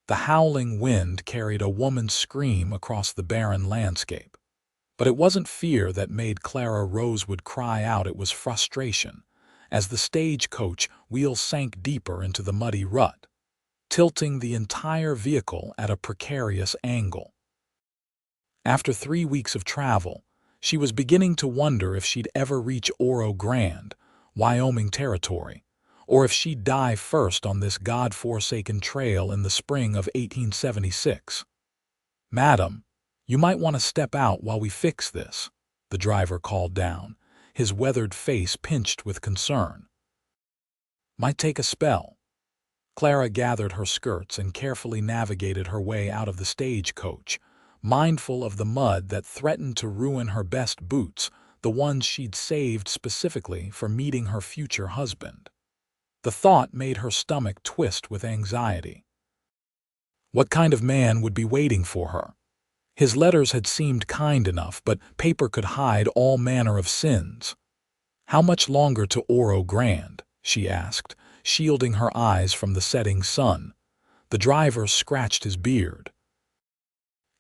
The howling wind carried a woman's scream across the barren landscape. But it wasn't fear that made Clara Rosewood cry out, it was frustration, as the stagecoach wheels sank deeper into the muddy rut, tilting the entire vehicle at a precarious angle. After 3 weeks of travel, she was beginning to wonder if she'd ever reach Oro Grande, Wyoming Territory, or if she'd die first on this God-forsaken trail in the spring of 1876. "Madam, you might want to step out while we fix this," the driver called down, his weathered face pinched with concern. "Might take a spell." Clara gathered her skirts and carefully navigated her way out of the stagecoach, mindful of the mud that threatened to ruin her best boots, the ones she'd saved specifically for meeting her future husband. The thought made her stomach twist with anxiety. What kind of man would be waiting for her? His letters had seemed kind enough, but paper could hide all manner of sins. "How much longer to Oro Grande?" she asked, shielding her eyes from the setting sun. The driver scratched his beard.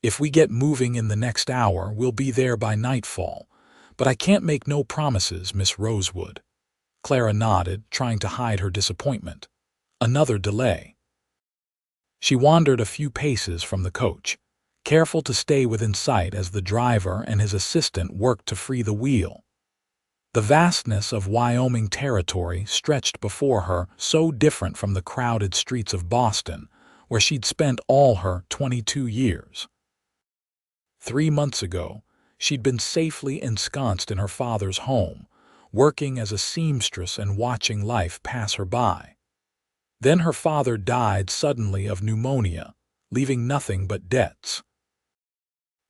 "If we get moving in the next hour, we'll be there by nightfall, but I can't make no promises, Miss Rosewood." Clara nodded, trying to hide her disappointment. Another delay. She wandered a few paces from the coach, careful to stay within sight as the driver and his assistant worked to free the wheel. The vastness of Wyoming Territory stretched before her, so different from the crowded streets of Boston, where she'd spent all her 22 years. 3 months ago, she'd been safely ensconced in her father's home, working as a seamstress and watching life pass her by. Then her father died suddenly of pneumonia, leaving nothing but debts.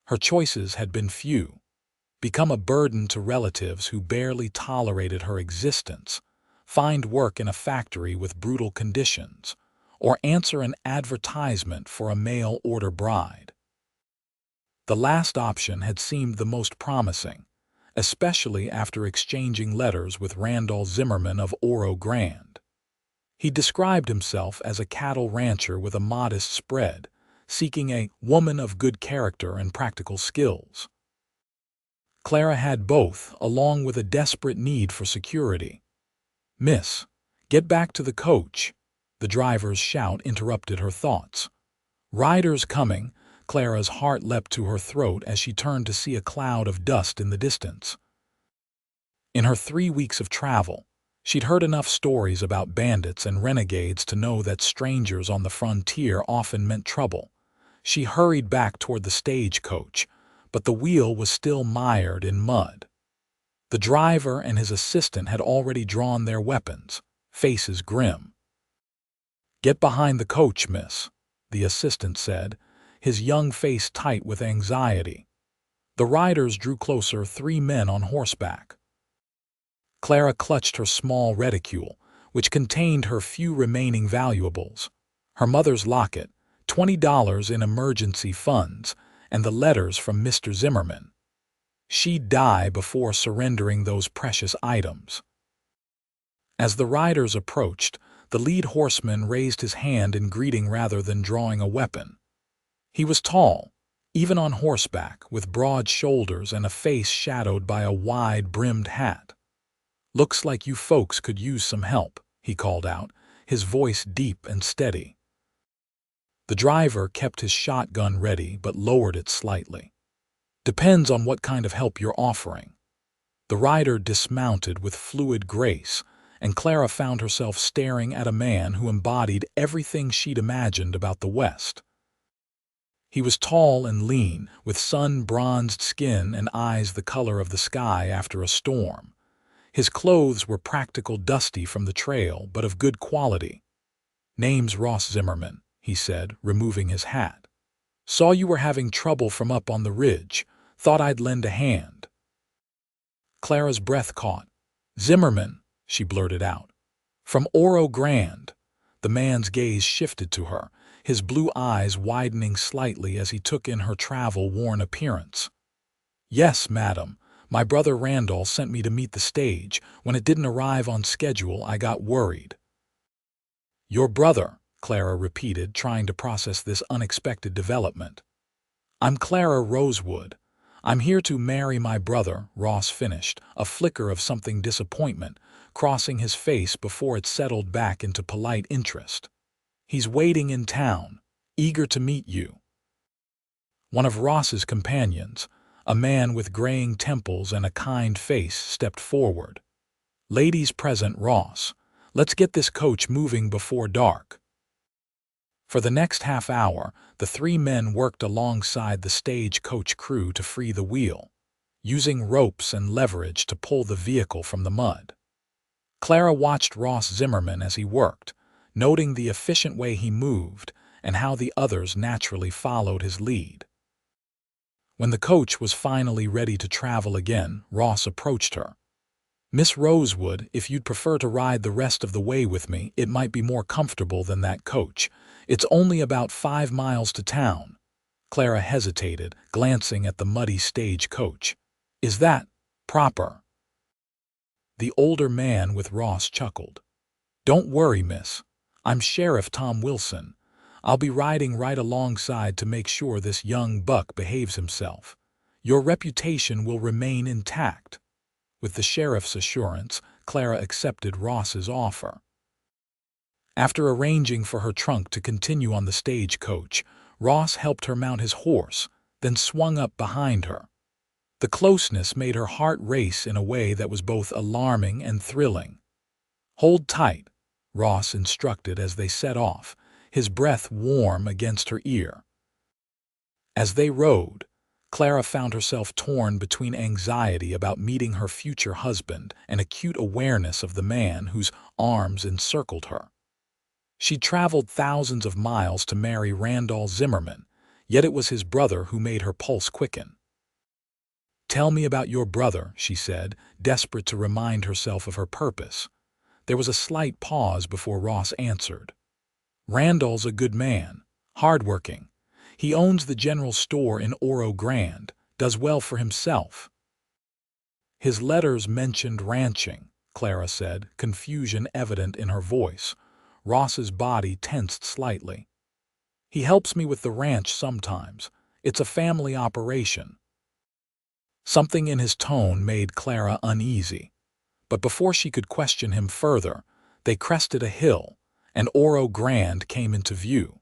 Her choices had been few: become a burden to relatives who barely tolerated her existence, find work in a factory with brutal conditions, or answer an advertisement for a mail-order bride. The last option had seemed the most promising, especially after exchanging letters with Randall Zimmerman of Oro Grande. He described himself as a cattle rancher with a modest spread, seeking a woman of good character and practical skills. Clara had both, along with a desperate need for security. "Miss, get back to the coach," the driver's shout interrupted her thoughts. "Riders coming." Clara's heart leapt to her throat as she turned to see a cloud of dust in the distance. In her 3 weeks of travel, she'd heard enough stories about bandits and renegades to know that strangers on the frontier often meant trouble. She hurried back toward the stagecoach, but the wheel was still mired in mud. The driver and his assistant had already drawn their weapons, faces grim. "Get behind the coach, miss," the assistant said, his young face tight with anxiety. The riders drew closer, 3 men on horseback. Clara clutched her small reticule, which contained her few remaining valuables: her mother's locket, $20 in emergency funds, and the letters from Mr. Zimmerman. She'd die before surrendering those precious items. As the riders approached, the lead horseman raised his hand in greeting rather than drawing a weapon. He was tall, even on horseback, with broad shoulders and a face shadowed by a wide-brimmed hat. "Looks like you folks could use some help," he called out, his voice deep and steady. The driver kept his shotgun ready but lowered it slightly. "Depends on what kind of help you're offering." The rider dismounted with fluid grace, and Clara found herself staring at a man who embodied everything she'd imagined about the West. He was tall and lean, with sun-bronzed skin and eyes the color of the sky after a storm. His clothes were practical, dusty from the trail, but of good quality. "Name's Ross Zimmerman," he said, removing his hat. "Saw you were having trouble from up on the ridge. Thought I'd lend a hand." Clara's breath caught. "Zimmerman," she blurted out. "From Oro Grande." The man's gaze shifted to her, his blue eyes widening slightly as he took in her travel-worn appearance. "Yes, madam. My brother Randall sent me to meet the stage. When it didn't arrive on schedule, I got worried." "Your brother?" Clara repeated, trying to process this unexpected development. I'm Clara Rosewood. I'm here to marry my brother, Ross finished, a flicker of something disappointment crossing his face before it settled back into polite interest. He's waiting in town, eager to meet you. One of Ross's companions, a man with graying temples and a kind face, stepped forward. Ladies present, Ross. Let's get this coach moving before dark. For the next half hour, the three men worked alongside the stagecoach crew to free the wheel, using ropes and leverage to pull the vehicle from the mud. Clara watched Ross Zimmerman as he worked, noting the efficient way he moved and how the others naturally followed his lead. When the coach was finally ready to travel again, Ross approached her. Miss Rosewood, if you'd prefer to ride the rest of the way with me, it might be more comfortable than that coach. It's only about 5 miles to town. Clara hesitated, glancing at the muddy stagecoach. Is that proper? The older man with Ross chuckled. Don't worry, miss. I'm Sheriff Tom Wilson. I'll be riding right alongside to make sure this young buck behaves himself. Your reputation will remain intact. With the sheriff's assurance, Clara accepted Ross's offer. After arranging for her trunk to continue on the stagecoach, Ross helped her mount his horse, then swung up behind her. The closeness made her heart race in a way that was both alarming and thrilling. Hold tight, Ross instructed as they set off, his breath warm against her ear. As they rode, Clara found herself torn between anxiety about meeting her future husband and acute awareness of the man whose arms encircled her. She'd traveled thousands of miles to marry Randall Zimmerman, yet it was his brother who made her pulse quicken. Tell me about your brother, she said, desperate to remind herself of her purpose. There was a slight pause before Ross answered. Randall's a good man, hardworking. He owns the general store in Oro Grande, does well for himself. His letters mentioned ranching, Clara said, confusion evident in her voice. Ross's body tensed slightly. He helps me with the ranch sometimes. It's a family operation. Something in his tone made Clara uneasy. But before she could question him further, they crested a hill, and Oro Grande came into view.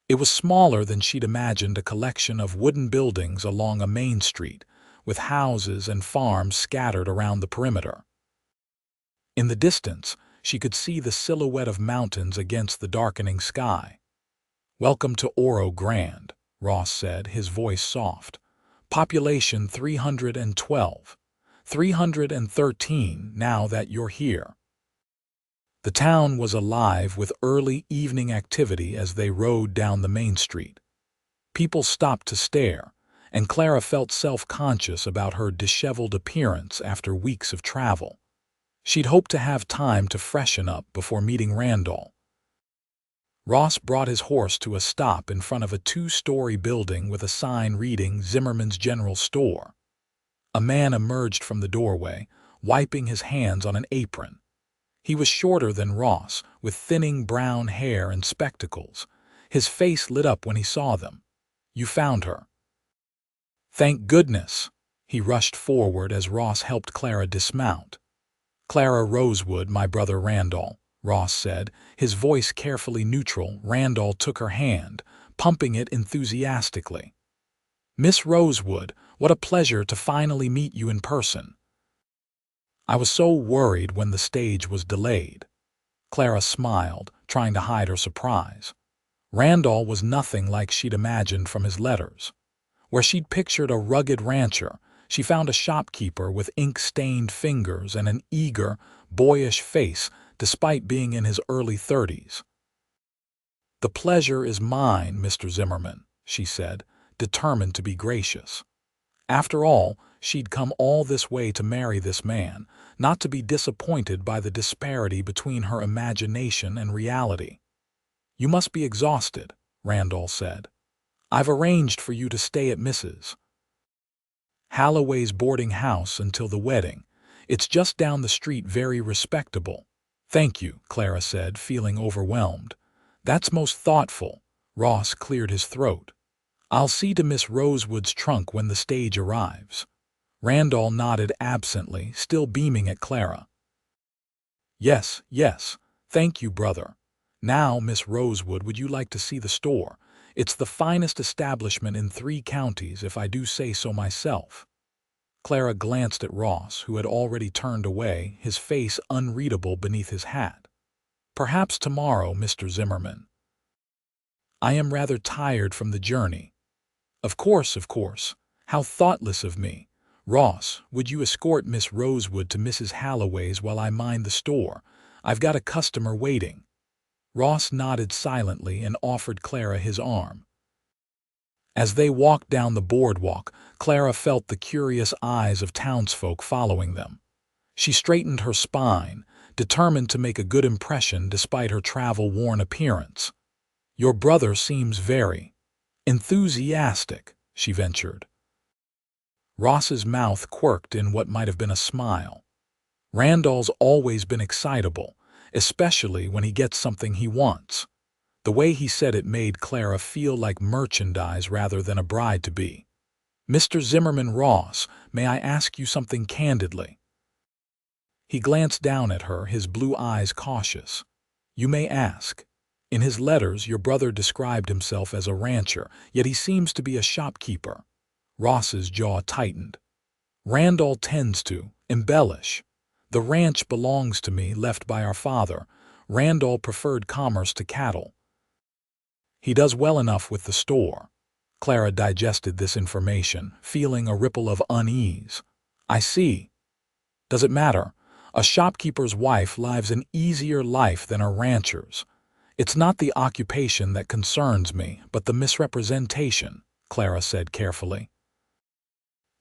It was smaller than she'd imagined, a collection of wooden buildings along a main street, with houses and farms scattered around the perimeter. In the distance, she could see the silhouette of mountains against the darkening sky. Welcome to Oro Grande, Ross said, his voice soft. Population 312. 313 now that you're here. The town was alive with early evening activity as they rode down the main street. People stopped to stare, and Clara felt self-conscious about her disheveled appearance after weeks of travel. She'd hoped to have time to freshen up before meeting Randall. Ross brought his horse to a stop in front of a 2-story building with a sign reading Zimmerman's General Store. A man emerged from the doorway, wiping his hands on an apron. He was shorter than Ross, with thinning brown hair and spectacles. His face lit up when he saw them. You found her. Thank goodness. He rushed forward as Ross helped Clara dismount. Clara Rosewood, my brother Randall, Ross said, his voice carefully neutral. Randall took her hand, pumping it enthusiastically. Miss Rosewood, what a pleasure to finally meet you in person. I was so worried when the stage was delayed. Clara smiled, trying to hide her surprise. Randall was nothing like she'd imagined from his letters. Where she'd pictured a rugged rancher, she found a shopkeeper with ink-stained fingers and an eager, boyish face despite being in his early 30s. The pleasure is mine, Mr. Zimmerman, she said, determined to be gracious. After all, she'd come all this way to marry this man, not to be disappointed by the disparity between her imagination and reality. You must be exhausted, Randall said. I've arranged for you to stay at Mrs. Halloway's boarding house until the wedding. It's just down the street, very respectable. Thank you, Clara said, feeling overwhelmed. That's most thoughtful. Ross cleared his throat. I'll see to Miss Rosewood's trunk when the stage arrives. Randall nodded absently, still beaming at Clara. Yes, yes. Thank you, brother. Now, Miss Rosewood, would you like to see the store? It's the finest establishment in 3 counties, if I do say so myself. Clara glanced at Ross, who had already turned away, his face unreadable beneath his hat. Perhaps tomorrow, Mr. Zimmerman. I am rather tired from the journey. Of course, of course. How thoughtless of me. Ross, would you escort Miss Rosewood to Mrs. Halloway's while I mind the store? I've got a customer waiting. Ross nodded silently and offered Clara his arm. As they walked down the boardwalk, Clara felt the curious eyes of townsfolk following them. She straightened her spine, determined to make a good impression despite her travel-worn appearance. Your brother seems very enthusiastic, she ventured. Ross's mouth quirked in what might have been a smile. Randall's always been excitable, especially when he gets something he wants. The way he said it made Clara feel like merchandise rather than a bride-to-be. Mr. Zimmerman, Ross, may I ask you something candidly? He glanced down at her, his blue eyes cautious. You may ask. In his letters, your brother described himself as a rancher, yet he seems to be a shopkeeper. Ross's jaw tightened. Randall tends to embellish. The ranch belongs to me, left by our father. Randall preferred commerce to cattle. He does well enough with the store. Clara digested this information, feeling a ripple of unease. I see. Does it matter? A shopkeeper's wife lives an easier life than a rancher's. It's not the occupation that concerns me, but the misrepresentation, Clara said carefully.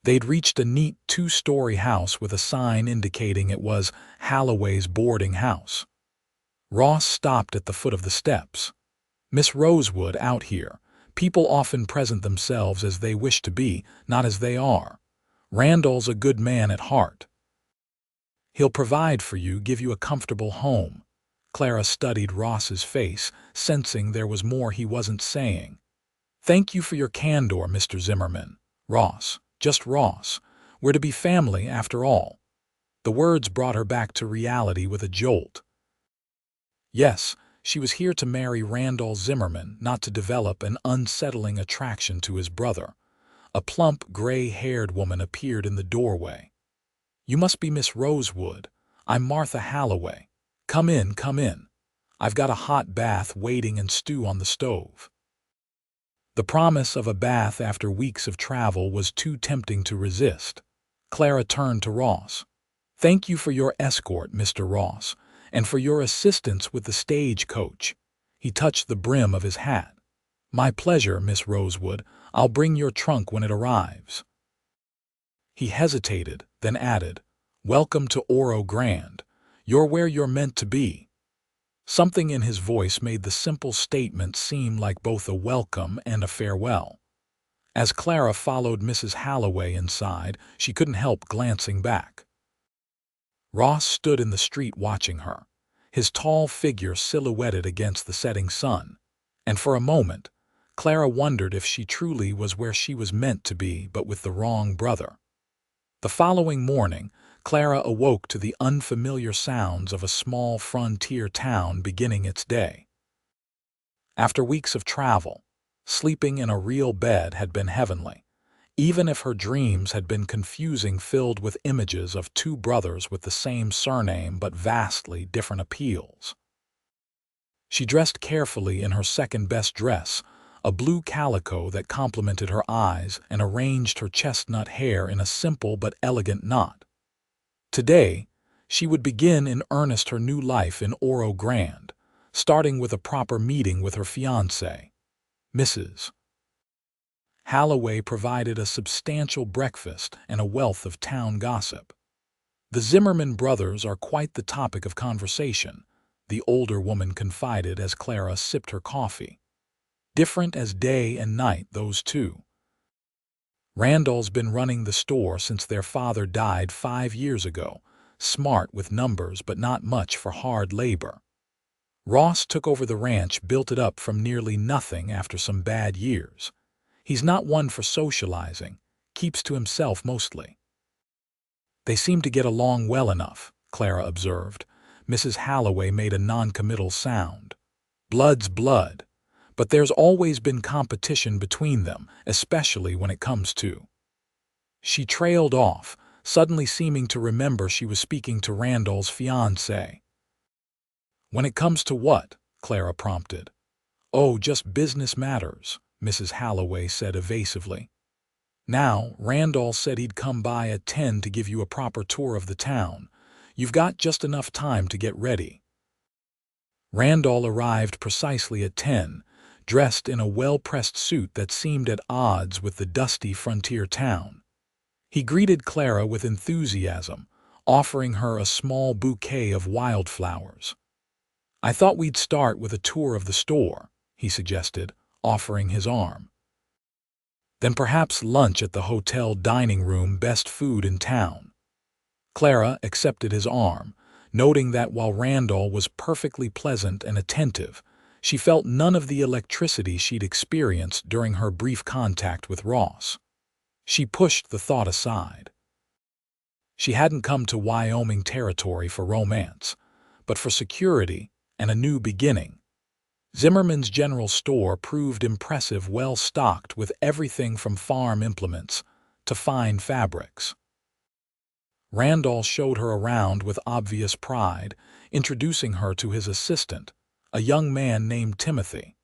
They'd reached a neat 2-story house with a sign indicating it was Halloway's boarding house. Ross stopped at the foot of the steps. Miss Rosewood, out here. People often present themselves as they wish to be, not as they are. Randall's a good man at heart. He'll provide for you, give you a comfortable home. Clara studied Ross's face, sensing there was more he wasn't saying. Thank you for your candor, Mr. Zimmerman. Ross, just Ross. We're to be family after all. The words brought her back to reality with a jolt. Yes, she was here to marry Randall Zimmerman, not to develop an unsettling attraction to his brother. A plump, gray-haired woman appeared in the doorway. You must be Miss Rosewood. I'm Martha Halloway. Come in, come in. I've got a hot bath waiting and stew on the stove. The promise of a bath after weeks of travel was too tempting to resist. Clara turned to Ross. Thank you for your escort, Mr. Ross, and for your assistance with the stagecoach. He touched the brim of his hat. My pleasure, Miss Rosewood. I'll bring your trunk when it arrives. He hesitated, then added, Welcome to Oro Grande. You're where you're meant to be. Something in his voice made the simple statement seem like both a welcome and a farewell. As Clara followed Mrs. Halloway inside, she couldn't help glancing back. Ross stood in the street watching her, his tall figure silhouetted against the setting sun, and for a moment, Clara wondered if she truly was where she was meant to be, but with the wrong brother. The following morning, Clara awoke to the unfamiliar sounds of a small frontier town beginning its day. After weeks of travel, sleeping in a real bed had been heavenly, even if her dreams had been confusing, filled with images of 2 brothers with the same surname but vastly different appeals. She dressed carefully in her second-best dress, a blue calico that complemented her eyes, and arranged her chestnut hair in a simple but elegant knot. Today, she would begin in earnest her new life in Oro Grande, starting with a proper meeting with her fiancé. Mrs. Halloway provided a substantial breakfast and a wealth of town gossip. The Zimmerman brothers are quite the topic of conversation, the older woman confided as Clara sipped her coffee. Different as day and night, those two. Randall's been running the store since their father died 5 years ago, smart with numbers but not much for hard labor. Ross took over the ranch, built it up from nearly nothing after some bad years. He's not one for socializing, keeps to himself mostly. They seem to get along well enough, Clara observed. Mrs. Halloway made a non-committal sound. Blood's blood, but there's always been competition between them, especially when it comes to. She trailed off, suddenly seeming to remember she was speaking to Randall's fiancée. When it comes to what? Clara prompted. Oh, just business matters, Mrs. Halloway said evasively. Now, Randall said he'd come by at 10 to give you a proper tour of the town. You've got just enough time to get ready. Randall arrived precisely at 10, dressed in a well-pressed suit that seemed at odds with the dusty frontier town. He greeted Clara with enthusiasm, offering her a small bouquet of wildflowers. I thought we'd start with a tour of the store, he suggested, offering his arm. Then perhaps lunch at the hotel dining room, best food in town. Clara accepted his arm, noting that while Randall was perfectly pleasant and attentive, she felt none of the electricity she'd experienced during her brief contact with Ross. She pushed the thought aside. She hadn't come to Wyoming Territory for romance, but for security and a new beginning. Zimmerman's general store proved impressive, well-stocked with everything from farm implements to fine fabrics. Randall showed her around with obvious pride, introducing her to his assistant, a young man named Timothy.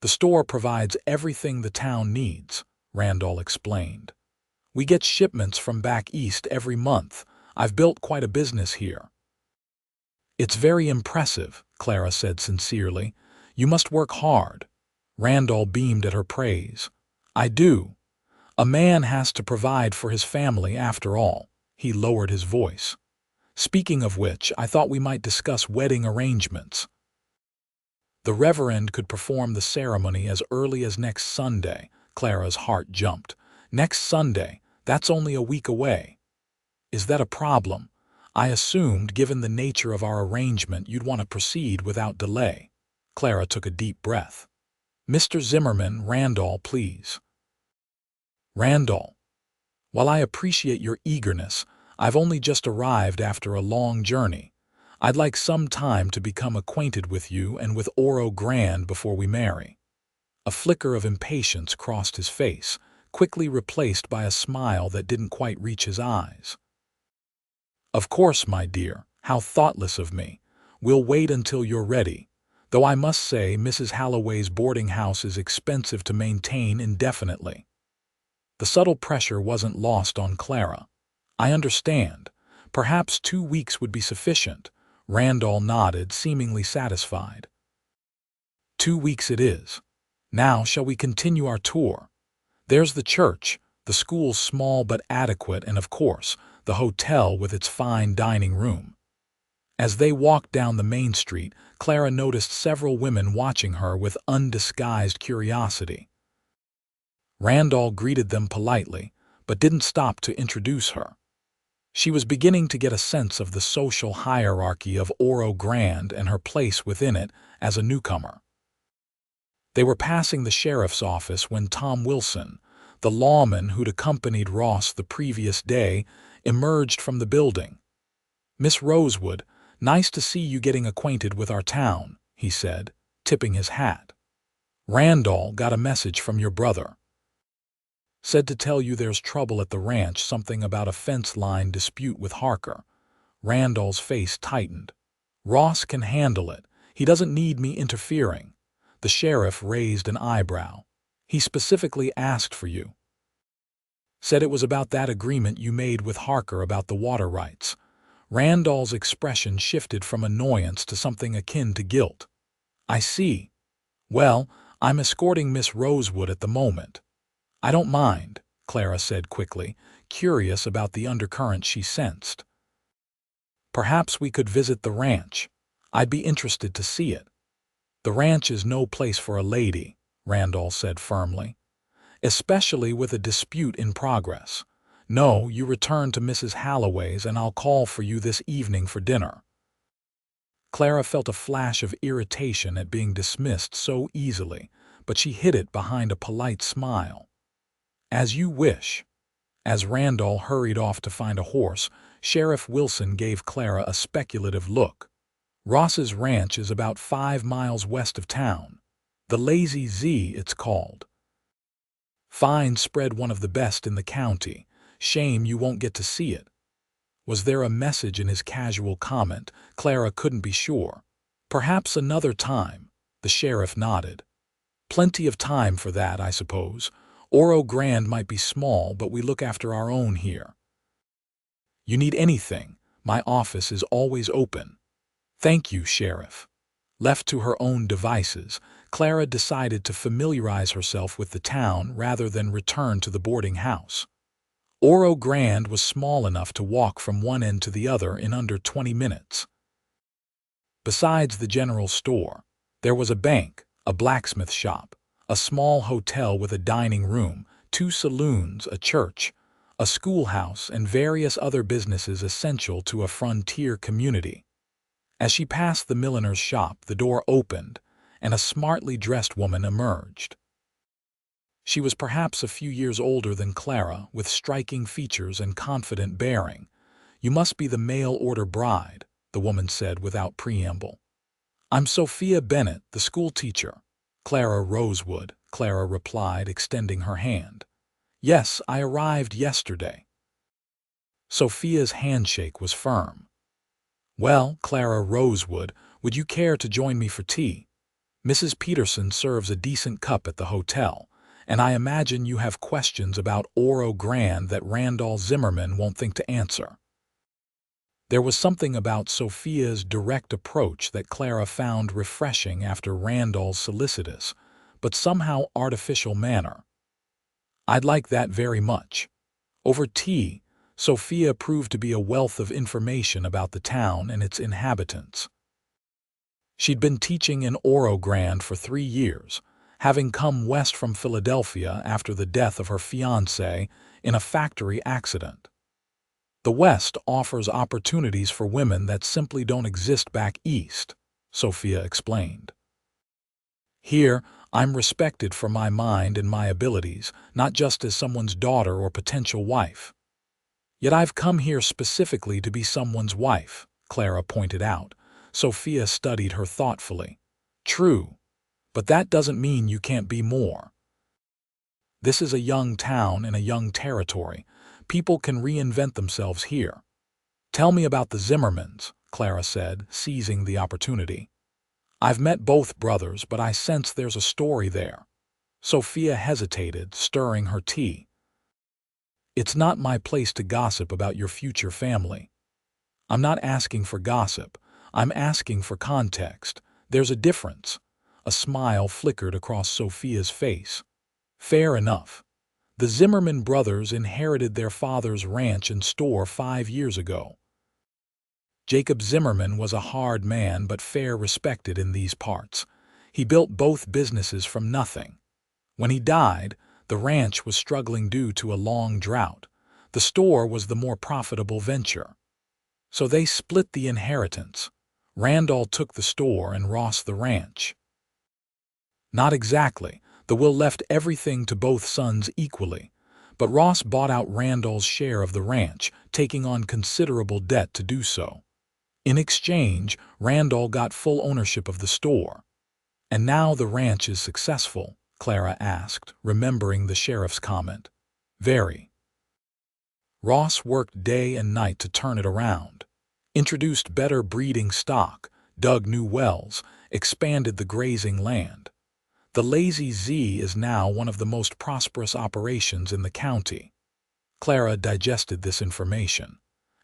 The store provides everything the town needs, Randall explained. We get shipments from back east every month. I've built quite a business here. It's very impressive, Clara said sincerely. You must work hard. Randall beamed at her praise. I do. A man has to provide for his family after all. He lowered his voice. Speaking of which, I thought we might discuss wedding arrangements. The Reverend could perform the ceremony as early as next Sunday. Clara's heart jumped. Next Sunday? That's only a week away. Is that a problem? I assumed, given the nature of our arrangement, you'd want to proceed without delay. Clara took a deep breath. Mr. Zimmerman, Randall, please. Randall. While I appreciate your eagerness, I've only just arrived after a long journey. I'd like some time to become acquainted with you and with Oro Grande before we marry. A flicker of impatience crossed his face, quickly replaced by a smile that didn't quite reach his eyes. Of course, my dear, how thoughtless of me. We'll wait until you're ready. Though I must say Mrs. Halloway's boarding house is expensive to maintain indefinitely. The subtle pressure wasn't lost on Clara. I understand. Perhaps 2 weeks would be sufficient. Randall nodded, seemingly satisfied. 2 weeks it is. Now shall we continue our tour? There's the church, the school's small but adequate, and of course, the hotel with its fine dining room. As they walked down the main street, Clara noticed several women watching her with undisguised curiosity. Randall greeted them politely, but didn't stop to introduce her. She was beginning to get a sense of the social hierarchy of Oro Grande and her place within it as a newcomer. They were passing the sheriff's office when Tom Wilson, the lawman who'd accompanied Ross the previous day, emerged from the building. Miss Rosewood, nice to see you getting acquainted with our town, he said, tipping his hat. Randall got a message from your brother. Said to tell you there's trouble at the ranch, something about a fence line dispute with Harker. Randall's face tightened. Ross can handle it. He doesn't need me interfering. The sheriff raised an eyebrow. He specifically asked for you. Said it was about that agreement you made with Harker about the water rights. Randall's expression shifted from annoyance to something akin to guilt. I see. Well, I'm escorting Miss Rosewood at the moment. I don't mind, Clara said quickly, curious about the undercurrent she sensed. Perhaps we could visit the ranch. I'd be interested to see it. The ranch is no place for a lady, Randall said firmly. Especially with a dispute in progress. No, you return to Mrs. Halloway's and I'll call for you this evening for dinner. Clara felt a flash of irritation at being dismissed so easily, but she hid it behind a polite smile. "As you wish." As Randall hurried off to find a horse, Sheriff Wilson gave Clara a speculative look. "Ross's ranch is about 5 miles west of town. The Lazy Z, it's called. Fine spread, one of the best in the county. Shame you won't get to see it." Was there a message in his casual comment? Clara couldn't be sure. "Perhaps another time," the sheriff nodded. "Plenty of time for that, I suppose. Oro Grande might be small, but we look after our own here. You need anything, my office is always open." "Thank you, Sheriff." Left to her own devices, Clara decided to familiarize herself with the town rather than return to the boarding house. Oro Grande was small enough to walk from one end to the other in under 20 minutes. Besides the general store, there was a bank, a blacksmith shop, a small hotel with a dining room, 2 saloons, a church, a schoolhouse, and various other businesses essential to a frontier community. As she passed the milliner's shop, the door opened, and a smartly dressed woman emerged. She was perhaps a few years older than Clara, with striking features and confident bearing. "You must be the mail-order bride," the woman said without preamble. "I'm Sophia Bennett, the school teacher." "Clara Rosewood," Clara replied, extending her hand. "Yes, I arrived yesterday." Sophia's handshake was firm. "Well, Clara Rosewood, would you care to join me for tea? Mrs. Peterson serves a decent cup at the hotel, and I imagine you have questions about Oro Grande that Randall Zimmerman won't think to answer." There was something about Sophia's direct approach that Clara found refreshing after Randall's solicitous, but somehow artificial manner. "I'd like that very much." Over tea, Sophia proved to be a wealth of information about the town and its inhabitants. She'd been teaching in Oro Grande for 3 years, having come west from Philadelphia after the death of her fiancé in a factory accident. "The West offers opportunities for women that simply don't exist back east," Sophia explained. "Here, I'm respected for my mind and my abilities, not just as someone's daughter or potential wife." "Yet I've come here specifically to be someone's wife," Clara pointed out. Sophia studied her thoughtfully. "True, but that doesn't mean you can't be more. This is a young town in a young territory. People can reinvent themselves here." "Tell me about the Zimmermans," Clara said, seizing the opportunity. "I've met both brothers, but I sense there's a story there." Sophia hesitated, stirring her tea. "It's not my place to gossip about your future family." "I'm not asking for gossip. I'm asking for context. There's a difference." A smile flickered across Sophia's face. "Fair enough. The Zimmerman brothers inherited their father's ranch and store 5 years ago. Jacob Zimmerman was a hard man but fair respected in these parts. He built both businesses from nothing. When he died, the ranch was struggling due to a long drought. The store was the more profitable venture. So they split the inheritance. Randall took the store and Ross the ranch." "Not exactly. The will left everything to both sons equally. But Ross bought out Randall's share of the ranch, taking on considerable debt to do so. In exchange, Randall got full ownership of the store." "And now the ranch is successful?" Clara asked, remembering the sheriff's comment. "Very. Ross worked day and night to turn it around. Introduced better breeding stock, dug new wells, expanded the grazing land. The Lazy Z is now one of the most prosperous operations in the county." Clara digested this information.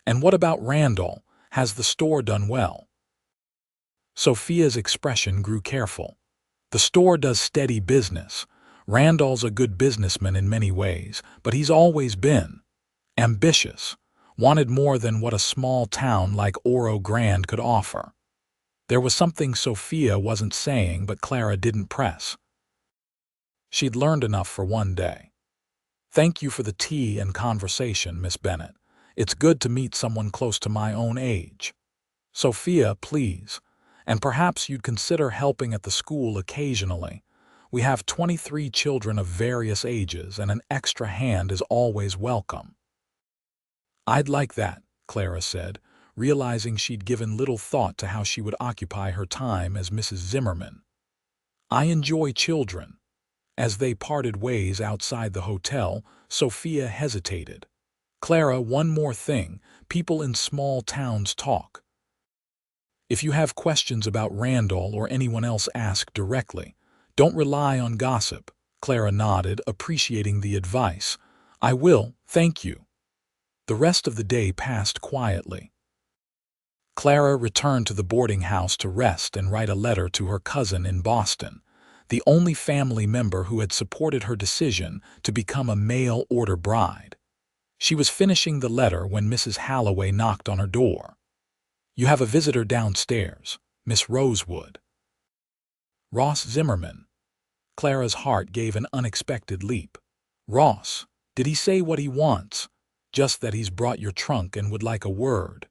"And what about Randall? Has the store done well?" Sophia's expression grew careful. "The store does steady business. Randall's a good businessman in many ways, but he's always been ambitious, wanted more than what a small town like Oro Grande could offer." There was something Sophia wasn't saying, but Clara didn't press. She'd learned enough for one day. "Thank you for the tea and conversation, Miss Bennett. It's good to meet someone close to my own age." "Sophia, please." And perhaps you'd consider helping at the school occasionally. We have 23 children of various ages, and an extra hand is always welcome." "I'd like that," Clara said, realizing she'd given little thought to how she would occupy her time as Mrs. Zimmerman. "I enjoy children." As they parted ways outside the hotel, Sophia hesitated. "Clara, one more thing. People in small towns talk. If you have questions about Randall or anyone else, ask directly. Don't rely on gossip." Clara nodded, appreciating the advice. "I will, thank you." The rest of the day passed quietly. Clara returned to the boarding house to rest and write a letter to her cousin in Boston, the only family member who had supported her decision to become a mail-order bride. She was finishing the letter when Mrs. Halloway knocked on her door. "You have a visitor downstairs, Miss Rosewood." "Ross Zimmerman." Clara's heart gave an unexpected leap. "Ross, did he say what he wants?" "Just that he's brought your trunk and would like a word."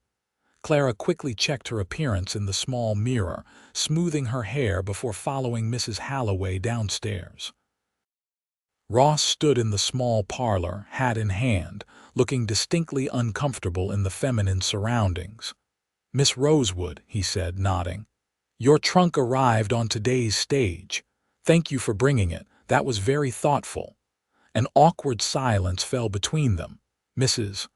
Clara quickly checked her appearance in the small mirror, smoothing her hair before following Mrs. Halloway downstairs. Ross stood in the small parlor, hat in hand, looking distinctly uncomfortable in the feminine surroundings. "Miss Rosewood," he said, nodding. "Your trunk arrived on today's stage. Thank you for bringing it. That was very thoughtful." An awkward silence fell between them. Mrs.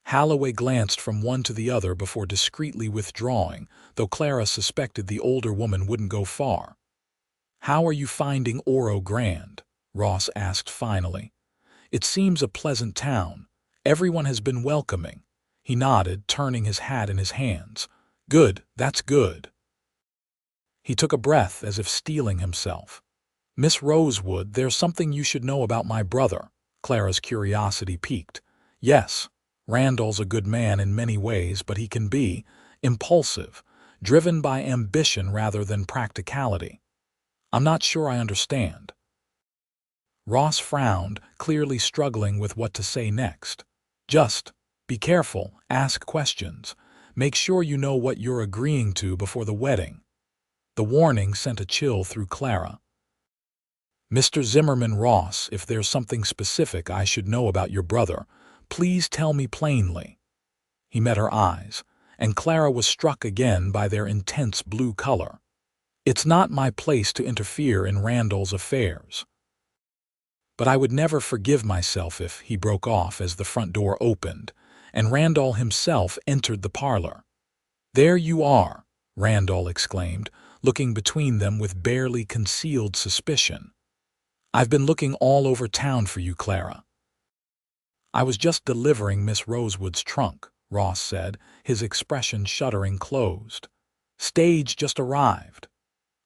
Halloway glanced from one to the other before discreetly withdrawing, though Clara suspected the older woman wouldn't go far. "How are you finding Oro Grande?" Ross asked finally. "It seems a pleasant town. Everyone has been welcoming." He nodded, turning his hat in his hands. "Good, that's good." He took a breath as if steeling himself. "Miss Rosewood, there's something you should know about my brother." Clara's curiosity piqued. "Yes, Randall's a good man in many ways, but he can be impulsive, driven by ambition rather than practicality." "I'm not sure I understand." Ross frowned, clearly struggling with what to say next. "Just be careful, ask questions. Make sure you know what you're agreeing to before the wedding." The warning sent a chill through Clara. "Mr. Zimmerman, Ross, if there's something specific I should know about your brother, please tell me plainly." He met her eyes, and Clara was struck again by their intense blue color. "It's not my place to interfere in Randall's affairs." "But I would never forgive myself if—" He broke off as the front door opened, and Randall himself entered the parlor. "There you are," Randall exclaimed, looking between them with barely concealed suspicion. "I've been looking all over town for you, Clara." "I was just delivering Miss Rosewood's trunk," Ross said, his expression shuddering closed. "Stage just arrived."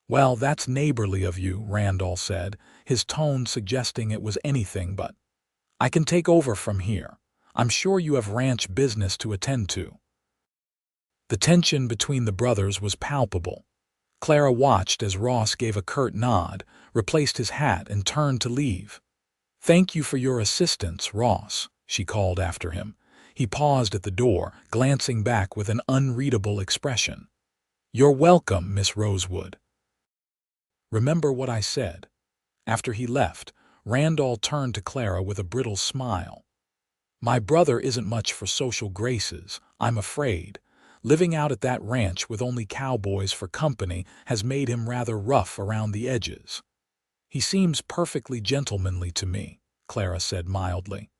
"Well, that's neighborly of you," Randall said, his tone suggesting it was anything but. "I can take over from here. I'm sure you have ranch business to attend to." The tension between the brothers was palpable. Clara watched as Ross gave a curt nod, replaced his hat, and turned to leave. "Thank you for your assistance, Ross," she called after him. He paused at the door, glancing back with an unreadable expression. "You're welcome, Miss Rosewood." "Remember what I said." After he left, Randall turned to Clara with a brittle smile. "My brother isn't much for social graces, I'm afraid. Living out at that ranch with only cowboys for company has made him rather rough around the edges." "He seems perfectly gentlemanly to me," Clara said mildly.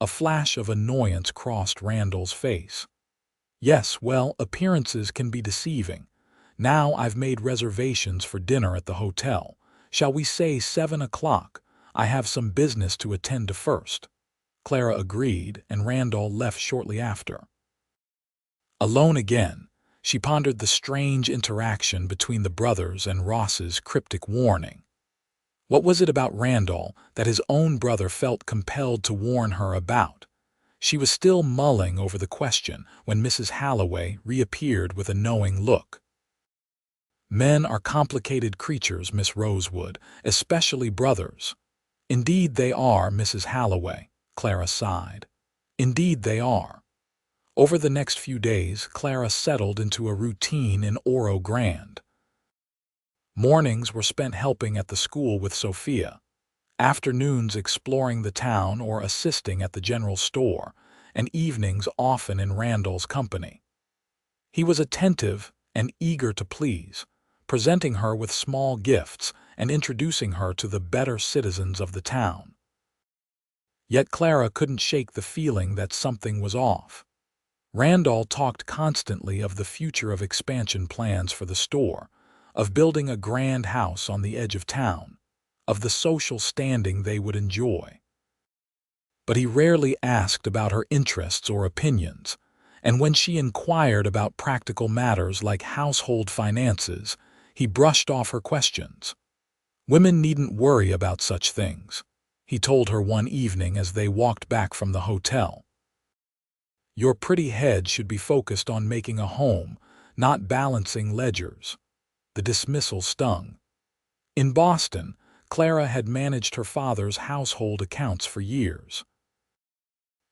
A flash of annoyance crossed Randall's face. "Yes, well, appearances can be deceiving. Now I've made reservations for dinner at the hotel. Shall we say 7 o'clock? I have some business to attend to first." Clara agreed, and Randall left shortly after. Alone again, she pondered the strange interaction between the brothers and Ross's cryptic warning. What was it about Randall that his own brother felt compelled to warn her about? She was still mulling over the question when Mrs. Halloway reappeared with a knowing look. "Men are complicated creatures, Miss Rosewood, especially brothers." "Indeed they are, Mrs. Halloway," Clara sighed. "Indeed they are." Over the next few days, Clara settled into a routine in Oro Grande. Mornings were spent helping at the school with Sophia, afternoons exploring the town or assisting at the general store, and evenings often in Randall's company. He was attentive and eager to please, presenting her with small gifts and introducing her to the better citizens of the town. Yet Clara couldn't shake the feeling that something was off. Randall talked constantly of the future of expansion plans for the store, of building a grand house on the edge of town, of the social standing they would enjoy. But he rarely asked about her interests or opinions, and when she inquired about practical matters like household finances, he brushed off her questions. Women needn't worry about such things, he told her one evening as they walked back from the hotel. Your pretty head should be focused on making a home, not balancing ledgers. The dismissal stung. In Boston, Clara had managed her father's household accounts for years.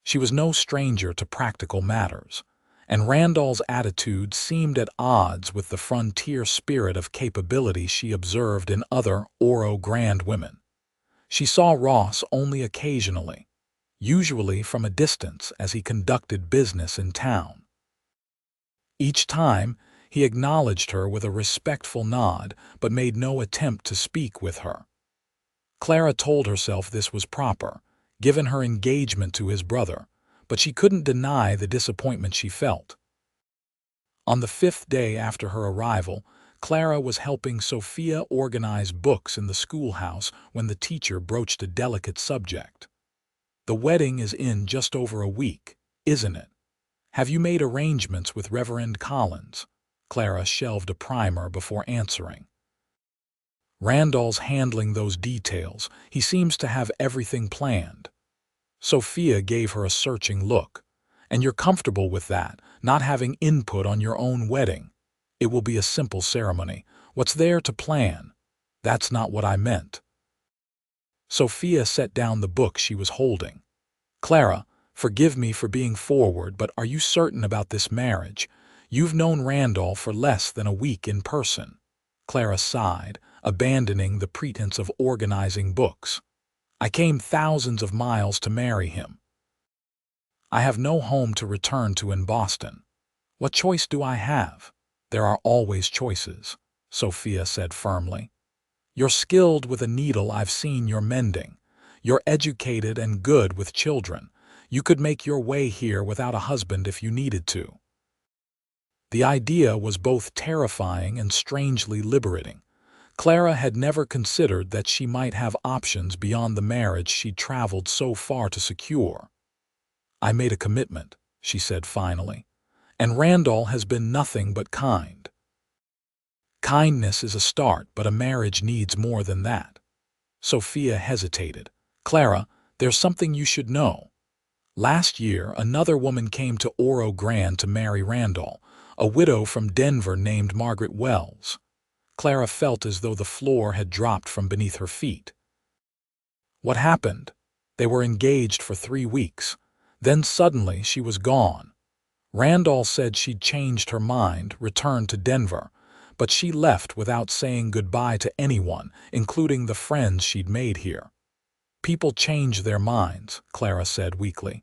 She was no stranger to practical matters, and Randall's attitude seemed at odds with the frontier spirit of capability she observed in other Oro Grande women. She saw Ross only occasionally, usually from a distance as he conducted business in town. Each time, he acknowledged her with a respectful nod but made no attempt to speak with her. Clara told herself this was proper, given her engagement to his brother, but she couldn't deny the disappointment she felt. On the 5th day after her arrival, Clara was helping Sophia organize books in the schoolhouse when the teacher broached a delicate subject. The wedding is in just over a week, isn't it? Have you made arrangements with Reverend Collins? Clara shelved a primer before answering. Randall's handling those details. He seems to have everything planned. Sophia gave her a searching look. And you're comfortable with that, not having input on your own wedding. It will be a simple ceremony. What's there to plan? That's not what I meant. Sophia set down the book she was holding. Clara, forgive me for being forward, but are you certain about this marriage? You've known Randall for less than a week in person. Clara sighed, abandoning the pretense of organizing books. I came thousands of miles to marry him. I have no home to return to in Boston. What choice do I have? There are always choices, Sophia said firmly. You're skilled with a needle. I've seen your mending. You're educated and good with children. You could make your way here without a husband if you needed to. The idea was both terrifying and strangely liberating. Clara had never considered that she might have options beyond the marriage she'd traveled so far to secure. I made a commitment, she said finally, and Randall has been nothing but kind. Kindness is a start, but a marriage needs more than that. Sophia hesitated. Clara, there's something you should know. Last year, another woman came to Oro Grande to marry Randall, a widow from Denver named Margaret Wells. Clara felt as though the floor had dropped from beneath her feet. What happened? They were engaged for 3 weeks. Then suddenly she was gone. Randall said she'd changed her mind, returned to Denver, but she left without saying goodbye to anyone, including the friends she'd made here. People change their minds, Clara said weakly.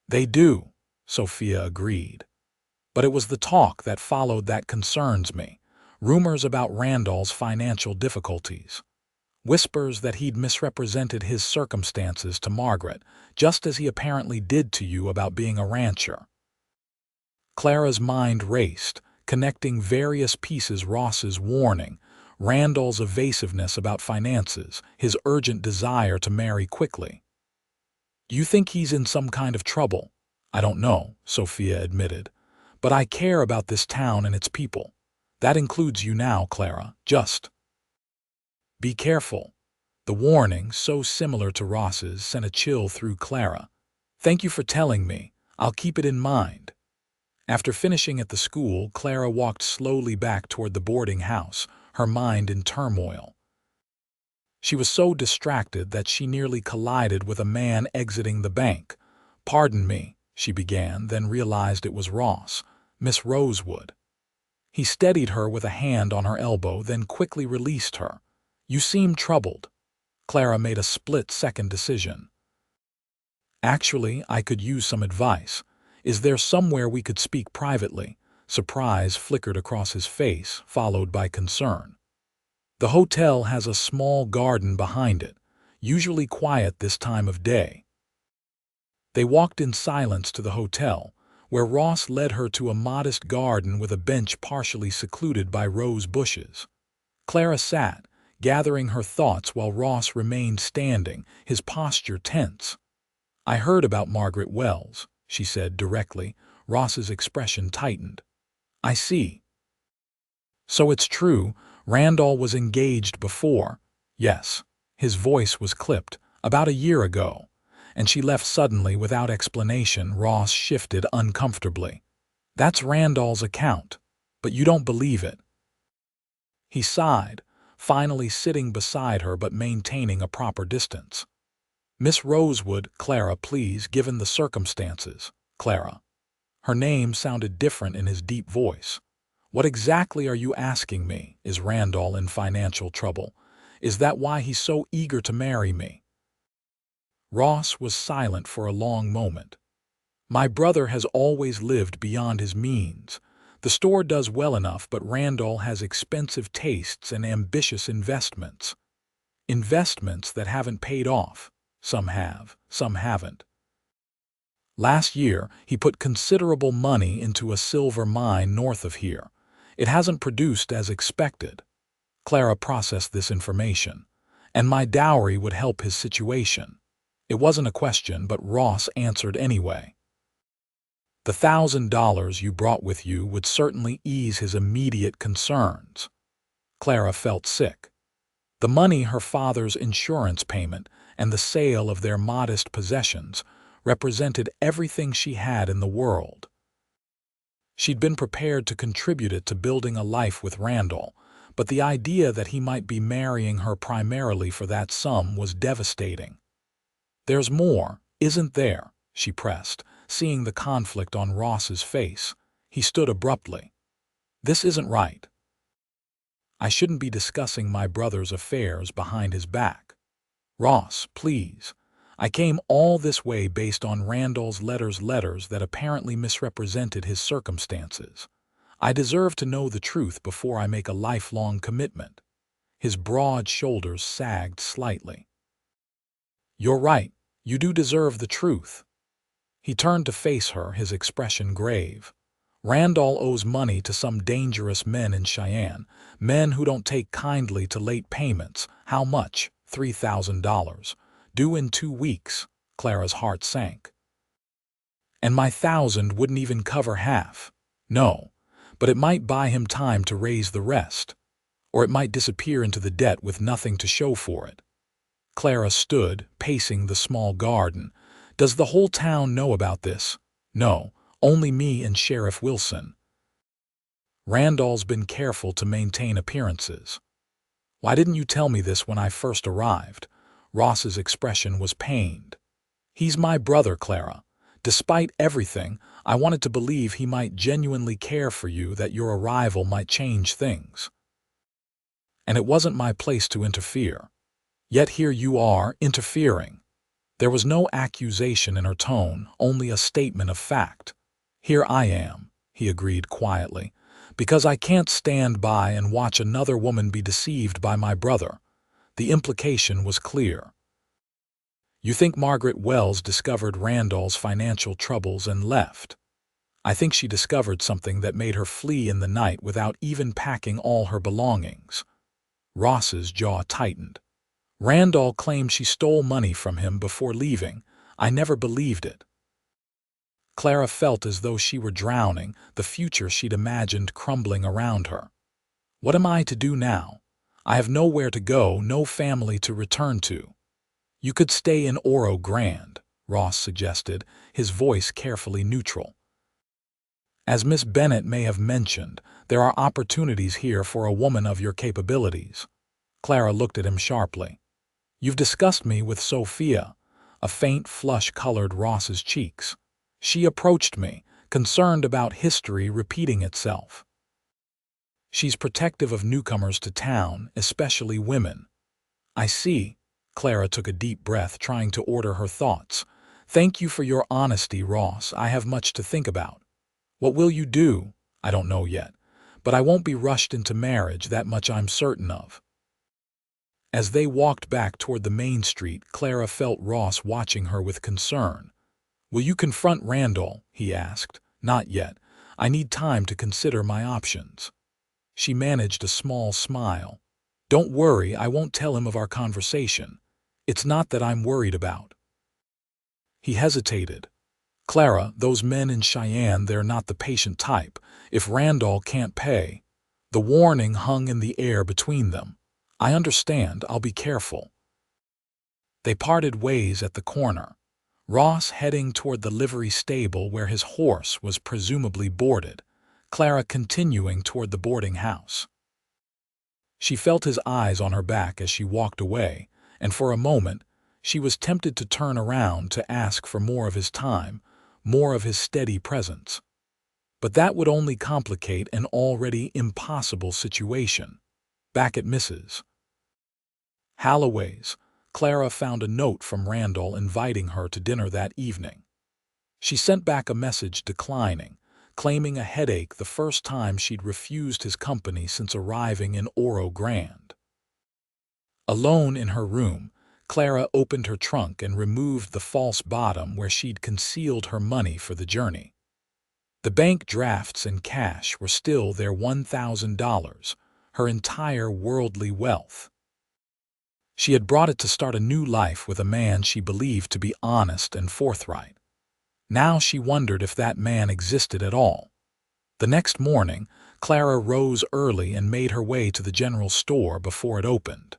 They do, Sophia agreed. But it was the talk that followed that concerns me. Rumors about Randall's financial difficulties. Whispers that he'd misrepresented his circumstances to Margaret, just as he apparently did to you about being a rancher. Clara's mind raced, connecting various pieces: Ross's warning, Randall's evasiveness about finances, his urgent desire to marry quickly. Do you think he's in some kind of trouble? I don't know, Sophia admitted. But I care about this town and its people. That includes you now, Clara. Just be careful. The warning, so similar to Ross's, sent a chill through Clara. Thank you for telling me. I'll keep it in mind. After finishing at the school, Clara walked slowly back toward the boarding house, her mind in turmoil. She was so distracted that she nearly collided with a man exiting the bank. Pardon me, she began, then realized it was Ross, Miss Rosewood. He steadied her with a hand on her elbow, then quickly released her. "You seem troubled." Clara made a split-second decision. "Actually, I could use some advice. Is there somewhere we could speak privately?" Surprise flickered across his face, followed by concern. "The hotel has a small garden behind it, usually quiet this time of day." They walked in silence to the hotel, where Ross led her to a modest garden with a bench partially secluded by rose bushes. Clara sat, gathering her thoughts while Ross remained standing, his posture tense. "I heard about Margaret Wells," she said directly. Ross's expression tightened. "I see. So it's true, Randall was engaged before." "Yes." His voice was clipped. "About a year ago. And she left suddenly without explanation." Ross shifted uncomfortably. "That's Randall's account. But you don't believe it." He sighed, finally sitting beside her but maintaining a proper distance. "Miss Rosewood, Clara, please, given the circumstances." "Clara." Her name sounded different in his deep voice. "What exactly are you asking me? Is Randall in financial trouble? Is that why he's so eager to marry me?" Ross was silent for a long moment. "My brother has always lived beyond his means. The store does well enough, but Randall has expensive tastes and ambitious investments. Investments that haven't paid off. Some have, some haven't. Last year, he put considerable money into a silver mine north of here. It hasn't produced as expected." Clara processed this information. "And my dowry would help his situation." It wasn't a question, but Ross answered anyway. "The $1,000 you brought with you would certainly ease his immediate concerns." Clara felt sick. The money, her father's insurance payment, and the sale of their modest possessions represented everything she had in the world. She'd been prepared to contribute it to building a life with Randall, but the idea that he might be marrying her primarily for that sum was devastating. "There's more, isn't there?" she pressed, seeing the conflict on Ross's face. He stood abruptly. "This isn't right. I shouldn't be discussing my brother's affairs behind his back." "Ross, please. I came all this way based on Randall's letters that apparently misrepresented his circumstances. I deserve to know the truth before I make a lifelong commitment." His broad shoulders sagged slightly. "You're right. You do deserve the truth." He turned to face her, his expression grave. "Randall owes money to some dangerous men in Cheyenne, men who don't take kindly to late payments." "How much?" $3,000. "Due in 2 weeks." Clara's heart sank. "And my 1,000 wouldn't even cover half." "No, but it might buy him time to raise the rest. Or it might disappear into the debt with nothing to show for it." Clara stood, pacing the small garden. "Does the whole town know about this?" "No, only me and Sheriff Wilson. Randall's been careful to maintain appearances." "Why didn't you tell me this when I first arrived?" Ross's expression was pained. "He's my brother, Clara. Despite everything, I wanted to believe he might genuinely care for you, that your arrival might change things. And it wasn't my place to interfere. Yet here you are, interfering." There was no accusation in her tone, only a statement of fact. "Here I am," he agreed quietly, "because I can't stand by and watch another woman be deceived by my brother." The implication was clear. "You think Margaret Wells discovered Randall's financial troubles and left?" "I think she discovered something that made her flee in the night without even packing all her belongings." Ross's jaw tightened. "Randall claimed she stole money from him before leaving. I never believed it." Clara felt as though she were drowning, the future she'd imagined crumbling around her. "What am I to do now? I have nowhere to go, no family to return to." "You could stay in Oro Grande," Ross suggested, his voice carefully neutral. "As Miss Bennett may have mentioned, there are opportunities here for a woman of your capabilities." Clara looked at him sharply. "You've discussed me with Sophia." A faint flush colored Ross's cheeks. She approached me, concerned about history repeating itself. She's protective of newcomers to town, especially women. I see. Clara took a deep breath, trying to order her thoughts. Thank you for your honesty, Ross. I have much to think about. What will you do? I don't know yet. But I won't be rushed into marriage, that much I'm certain of. As they walked back toward the main street, Clara felt Ross watching her with concern. Will you confront Randall? He asked. Not yet. I need time to consider my options. She managed a small smile. Don't worry, I won't tell him of our conversation. It's not that I'm worried about. He hesitated. Clara, those men in Cheyenne, they're not the patient type. If Randall can't pay. The warning hung in the air between them. I understand, I'll be careful. They parted ways at the corner. Ross heading toward the livery stable where his horse was presumably boarded, Clara continuing toward the boarding house. She felt his eyes on her back as she walked away, and for a moment, she was tempted to turn around to ask for more of his time, more of his steady presence. But that would only complicate an already impossible situation. Back at Mrs. Holloway's, Clara found a note from Randall inviting her to dinner that evening. She sent back a message declining, claiming a headache the first time she'd refused his company since arriving in Oro Grande. Alone in her room, Clara opened her trunk and removed the false bottom where she'd concealed her money for the journey. The bank drafts and cash were still their $1,000, her entire worldly wealth. She had brought it to start a new life with a man she believed to be honest and forthright. Now she wondered if that man existed at all. The next morning, Clara rose early and made her way to the general store before it opened.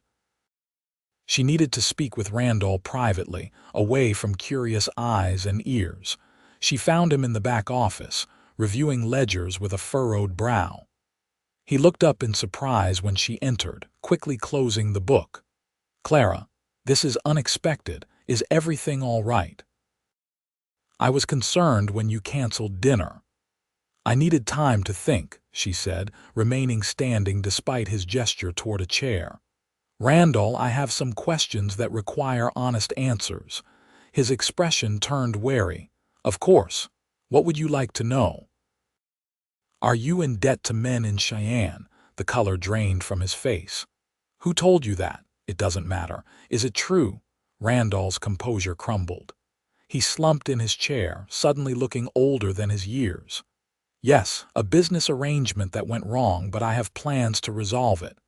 She needed to speak with Randall privately, away from curious eyes and ears. She found him in the back office, reviewing ledgers with a furrowed brow. He looked up in surprise when she entered, quickly closing the book. Clara, this is unexpected. Is everything all right? I was concerned when you canceled dinner. I needed time to think, she said, remaining standing despite his gesture toward a chair. Randall, I have some questions that require honest answers. His expression turned wary. Of course. What would you like to know? Are you in debt to men in Cheyenne? The color drained from his face. Who told you that? It doesn't matter. Is it true? Randall's composure crumbled. He slumped in his chair, suddenly looking older than his years. Yes, a business arrangement that went wrong, but I have plans to resolve it.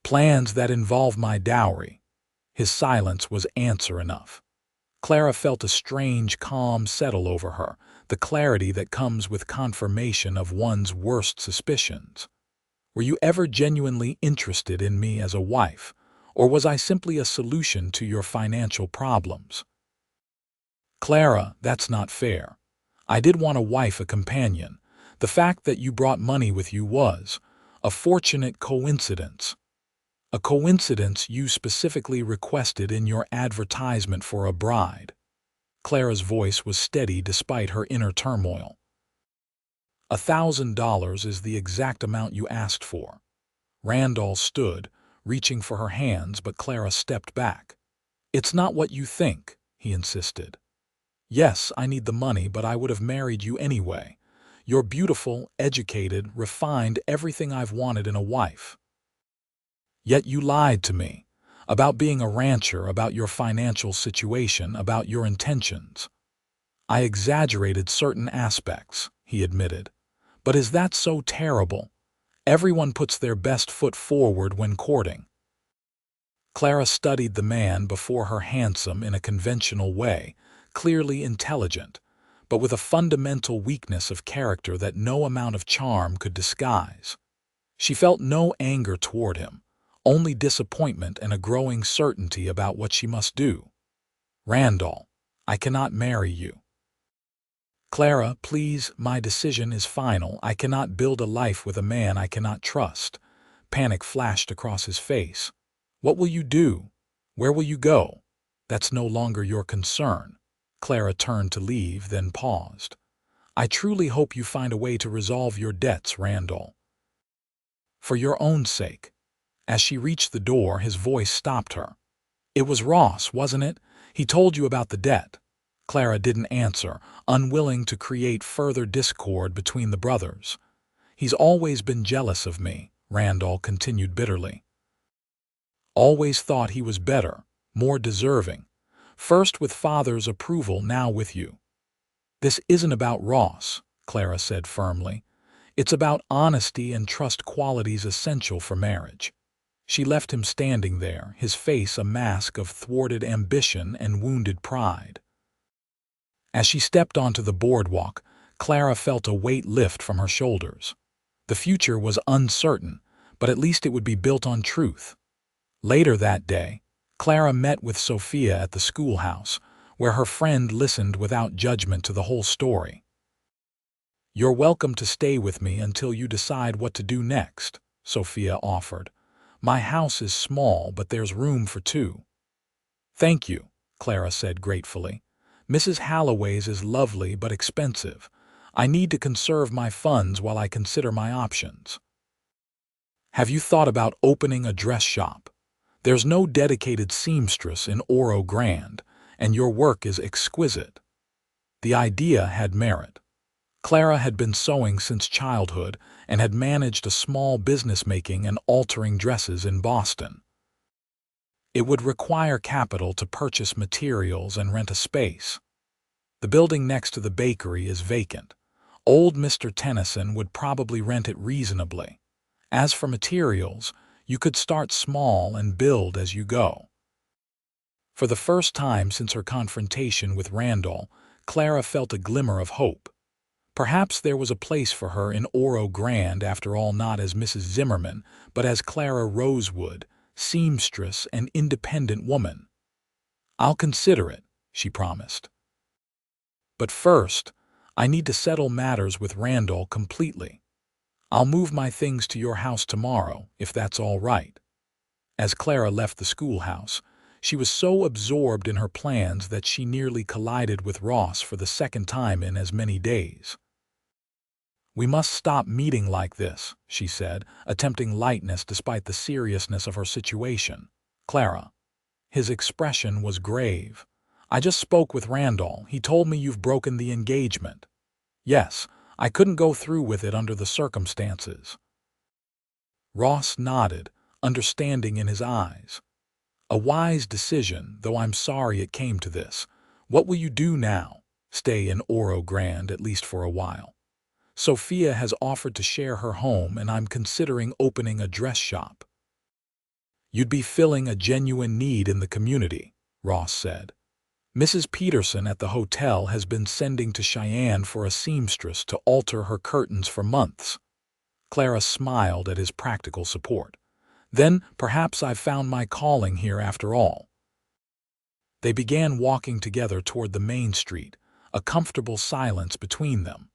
Plans that involve my dowry. His silence was answer enough. Clara felt a strange calm settle over her, the clarity that comes with confirmation of one's worst suspicions. Were you ever genuinely interested in me as a wife, or was I simply a solution to your financial problems? Clara, that's not fair. I did want a wife, a companion. The fact that you brought money with you was a fortunate coincidence. A coincidence you specifically requested in your advertisement for a bride. Clara's voice was steady despite her inner turmoil. $1,000 is the exact amount you asked for. Randall stood, reaching for her hands, but Clara stepped back. It's not what you think, he insisted. Yes, I need the money, but I would have married you anyway. You're beautiful, educated, refined, everything I've wanted in a wife. Yet you lied to me about being a rancher, about your financial situation, about your intentions. I exaggerated certain aspects, he admitted. But is that so terrible? Everyone puts their best foot forward when courting. Clara studied the man before her, handsome in a conventional way, clearly intelligent, but with a fundamental weakness of character that no amount of charm could disguise. She felt no anger toward him, only disappointment and a growing certainty about what she must do. Randall, I cannot marry you. Clara, please, my decision is final. I cannot build a life with a man I cannot trust. Panic flashed across his face. What will you do? Where will you go? That's no longer your concern. Clara turned to leave, then paused. "I truly hope you find a way to resolve your debts, Randall. For your own sake." As she reached the door, his voice stopped her. "It was Ross, wasn't it? He told you about the debt." Clara didn't answer, unwilling to create further discord between the brothers. "He's always been jealous of me," Randall continued bitterly. "Always thought he was better, more deserving. First with father's approval, now with you." "This isn't about Ross," Clara said firmly. "It's about honesty and trust, qualities essential for marriage." She left him standing there, his face a mask of thwarted ambition and wounded pride. As she stepped onto the boardwalk, Clara felt a weight lift from her shoulders. The future was uncertain, but at least it would be built on truth. Later that day, Clara met with Sophia at the schoolhouse, where her friend listened without judgment to the whole story. "You're welcome to stay with me until you decide what to do next," Sophia offered. "My house is small, but there's room for two." "Thank you," Clara said gratefully. "Mrs. Halloway's is lovely but expensive. I need to conserve my funds while I consider my options." "Have you thought about opening a dress shop? There's no dedicated seamstress in Oro Grande, and your work is exquisite." The idea had merit. Clara had been sewing since childhood and had managed a small business making and altering dresses in Boston. It would require capital to purchase materials and rent a space. The building next to the bakery is vacant. Old Mr. Tennyson would probably rent it reasonably. As for materials, you could start small and build as you go. For the first time since her confrontation with Randall, Clara felt a glimmer of hope. Perhaps there was a place for her in Oro Grande, after all, not as Mrs. Zimmerman, but as Clara Rosewood, seamstress and independent woman. "I'll consider it," she promised. "But first, I need to settle matters with Randall completely. I'll move my things to your house tomorrow, if that's all right." As Clara left the schoolhouse, she was so absorbed in her plans that she nearly collided with Ross for the second time in as many days. "We must stop meeting like this," she said, attempting lightness despite the seriousness of her situation. "Clara." His expression was grave. "I just spoke with Randall. He told me you've broken the engagement." "Yes, I couldn't go through with it under the circumstances." Ross nodded, understanding in his eyes. "A wise decision, though I'm sorry it came to this. What will you do now?" "Stay in Oro Grande, at least for a while. Sophia has offered to share her home, and I'm considering opening a dress shop." "You'd be filling a genuine need in the community," Ross said. "Mrs. Peterson at the hotel has been sending to Cheyenne for a seamstress to alter her curtains for months." Clara smiled at his practical support. "Then perhaps I've found my calling here after all." They began walking together toward the main street, a comfortable silence between them.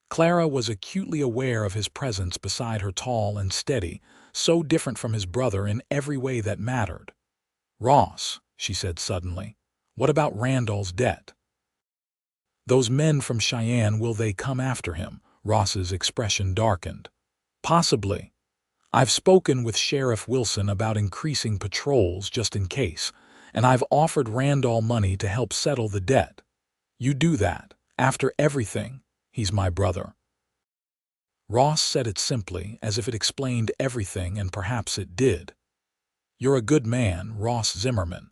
Clara was acutely aware of his presence beside her, tall and steady, so different from his brother in every way that mattered. "Ross," she said suddenly, "what about Randall's debt? Those men from Cheyenne, will they come after him?" Ross's expression darkened. "Possibly. I've spoken with Sheriff Wilson about increasing patrols just in case, and I've offered Randall money to help settle the debt. You do that. After everything, he's my brother." Ross said it simply, as if it explained everything, and perhaps it did. "You're a good man, Ross Zimmerman."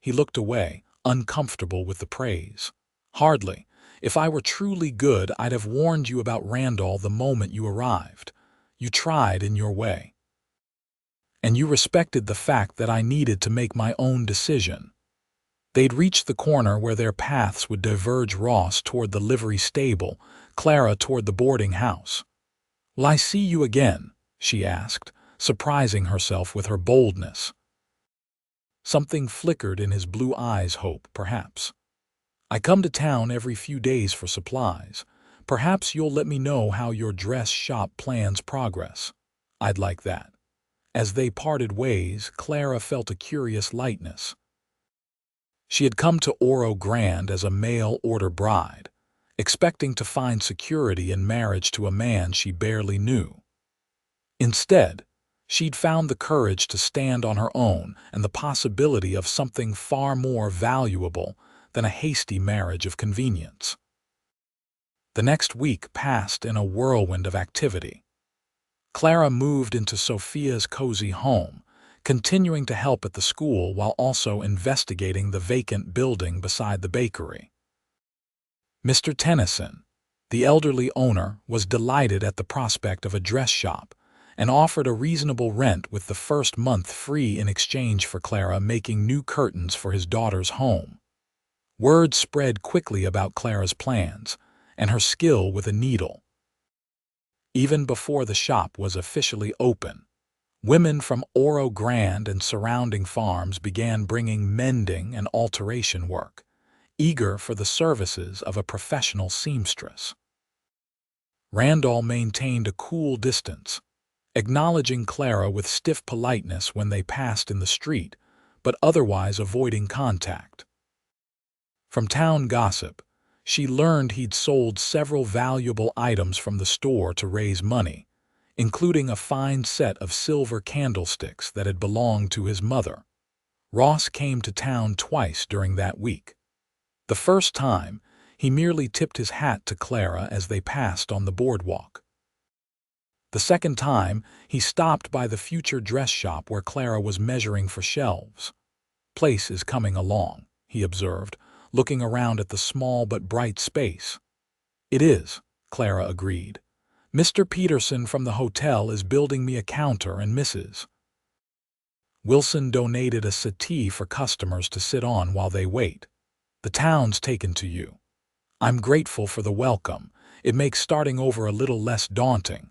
He looked away, uncomfortable with the praise. "Hardly. If I were truly good, I'd have warned you about Randall the moment you arrived. You tried in your way. And you respected the fact that I needed to make my own decision." They'd reached the corner where their paths would diverge, Ross toward the livery stable, Clara toward the boarding house. "Will I see you again?" she asked, surprising herself with her boldness. Something flickered in his blue eyes, hope, perhaps. "I come to town every few days for supplies. Perhaps you'll let me know how your dress shop plans progress." "I'd like that." As they parted ways, Clara felt a curious lightness. She had come to Oro Grande as a mail-order bride, expecting to find security in marriage to a man she barely knew. Instead, she'd found the courage to stand on her own and the possibility of something far more valuable than a hasty marriage of convenience. The next week passed in a whirlwind of activity. Clara moved into Sophia's cozy home, continuing to help at the school while also investigating the vacant building beside the bakery. Mr. Tennyson, the elderly owner, was delighted at the prospect of a dress shop and offered a reasonable rent with the first month free in exchange for Clara making new curtains for his daughter's home. Word spread quickly about Clara's plans and her skill with a needle. Even before the shop was officially open, women from Oro Grande and surrounding farms began bringing mending and alteration work, eager for the services of a professional seamstress. Randall maintained a cool distance, acknowledging Clara with stiff politeness when they passed in the street, but otherwise avoiding contact. From town gossip, she learned he'd sold several valuable items from the store to raise money, including a fine set of silver candlesticks that had belonged to his mother. Ross came to town twice during that week. The first time, he merely tipped his hat to Clara as they passed on the boardwalk. The second time, he stopped by the future dress shop where Clara was measuring for shelves. "Place is coming along," he observed, looking around at the small but bright space. "It is," Clara agreed. "Mr. Peterson from the hotel is building me a counter and Mrs. Wilson donated a settee for customers to sit on while they wait. The town's taken to you. I'm grateful for the welcome. It makes starting over a little less daunting."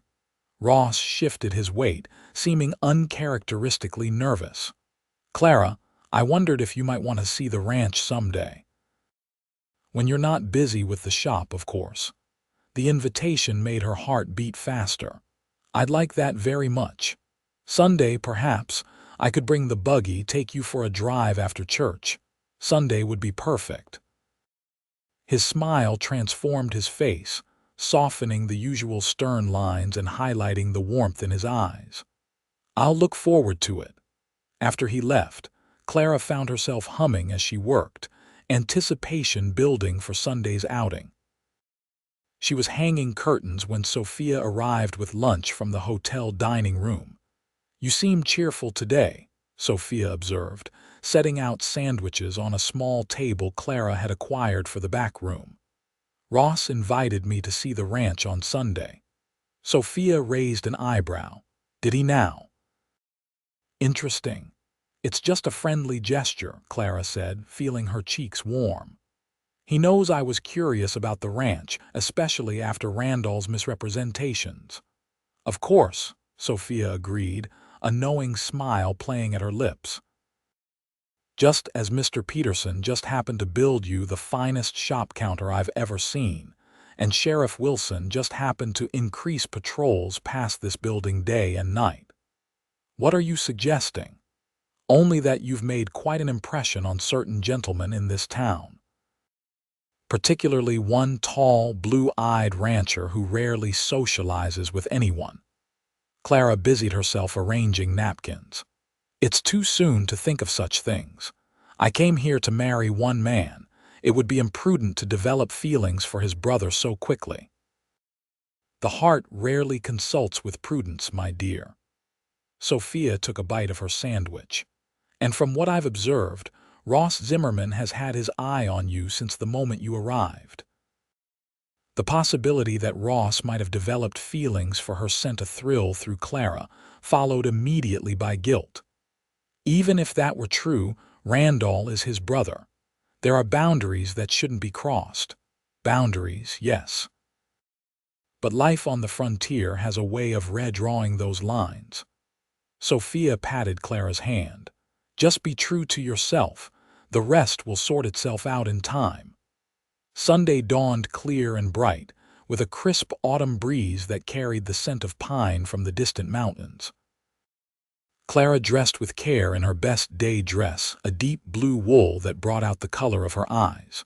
Ross shifted his weight, seeming uncharacteristically nervous. "Clara, I wondered if you might want to see the ranch someday. When you're not busy with the shop, of course." The invitation made her heart beat faster. "I'd like that very much. Sunday, perhaps. I could bring the buggy, take you for a drive after church. Sunday would be perfect." His smile transformed his face, softening the usual stern lines and highlighting the warmth in his eyes. "I'll look forward to it." After he left, Clara found herself humming as she worked, anticipation building for Sunday's outing. She was hanging curtains when Sophia arrived with lunch from the hotel dining room. "You seem cheerful today," Sophia observed, setting out sandwiches on a small table Clara had acquired for the back room. "Ross invited me to see the ranch on Sunday." Sophia raised an eyebrow. "Did he now?" "Interesting. It's just a friendly gesture," Clara said, feeling her cheeks warm. "He knows I was curious about the ranch, especially after Randall's misrepresentations." "Of course," Sophia agreed, a knowing smile playing at her lips. "Just as Mr. Peterson just happened to build you the finest shop counter I've ever seen, and Sheriff Wilson just happened to increase patrols past this building day and night." "What are you suggesting?" "Only that you've made quite an impression on certain gentlemen in this town. Particularly one tall, blue-eyed rancher who rarely socializes with anyone." Clara busied herself arranging napkins. "It's too soon to think of such things. I came here to marry one man. It would be imprudent to develop feelings for his brother so quickly." "The heart rarely consults with prudence, my dear." Sophia took a bite of her sandwich. "And from what I've observed, Ross Zimmerman has had his eye on you since the moment you arrived." The possibility that Ross might have developed feelings for her sent a thrill through Clara, followed immediately by guilt. Even if that were true, Randall is his brother. There are boundaries that shouldn't be crossed. Boundaries, yes. But life on the frontier has a way of redrawing those lines. Sophia patted Clara's hand. "Just be true to yourself. The rest will sort itself out in time." Sunday dawned clear and bright, with a crisp autumn breeze that carried the scent of pine from the distant mountains. Clara dressed with care in her best day dress, a deep blue wool that brought out the color of her eyes.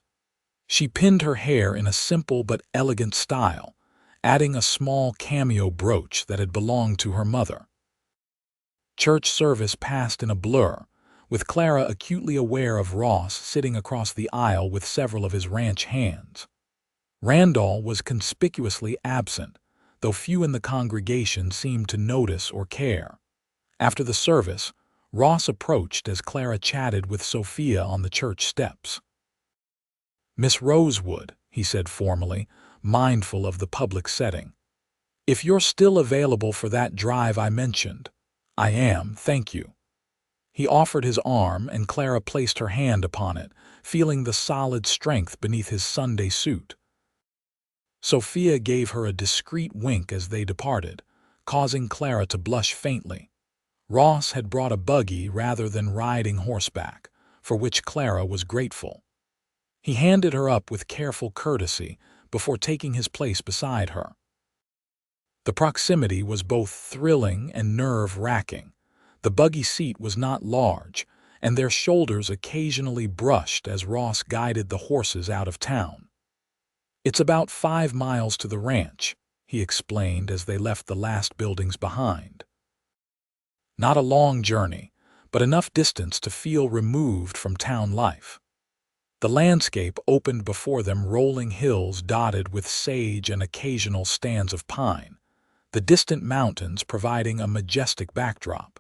She pinned her hair in a simple but elegant style, adding a small cameo brooch that had belonged to her mother. Church service passed in a blur, with Clara acutely aware of Ross sitting across the aisle with several of his ranch hands. Randall was conspicuously absent, though few in the congregation seemed to notice or care. After the service, Ross approached as Clara chatted with Sophia on the church steps. "Miss Rosewood," he said formally, mindful of the public setting, "if you're still available for that drive I mentioned." "I am, thank you." He offered his arm, and Clara placed her hand upon it, feeling the solid strength beneath his Sunday suit. Sophia gave her a discreet wink as they departed, causing Clara to blush faintly. Ross had brought a buggy rather than riding horseback, for which Clara was grateful. He handed her up with careful courtesy before taking his place beside her. The proximity was both thrilling and nerve-wracking. The buggy seat was not large, and their shoulders occasionally brushed as Ross guided the horses out of town. "It's about 5 miles to the ranch," he explained as they left the last buildings behind. Not a long journey, but enough distance to feel removed from town life. The landscape opened before them, rolling hills dotted with sage and occasional stands of pine, the distant mountains providing a majestic backdrop.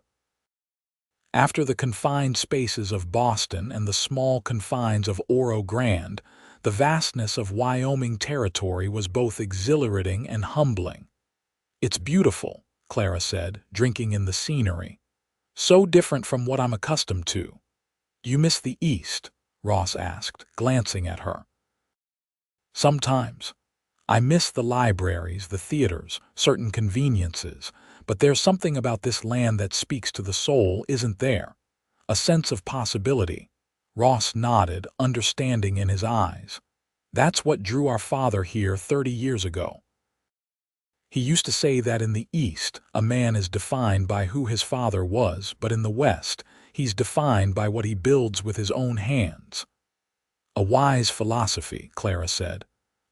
After the confined spaces of Boston and the small confines of Oro Grande, the vastness of Wyoming Territory was both exhilarating and humbling. "It's beautiful," Clara said, drinking in the scenery. "So different from what I'm accustomed to." "You miss the East?" Ross asked, glancing at her. "Sometimes. I miss the libraries, the theaters, certain conveniences, but there's something about this land that speaks to the soul, isn't there? A sense of possibility." Ross nodded, understanding in his eyes. "That's what drew our father here 30 years ago. He used to say that in the East, a man is defined by who his father was, but in the West, he's defined by what he builds with his own hands." "A wise philosophy," Clara said.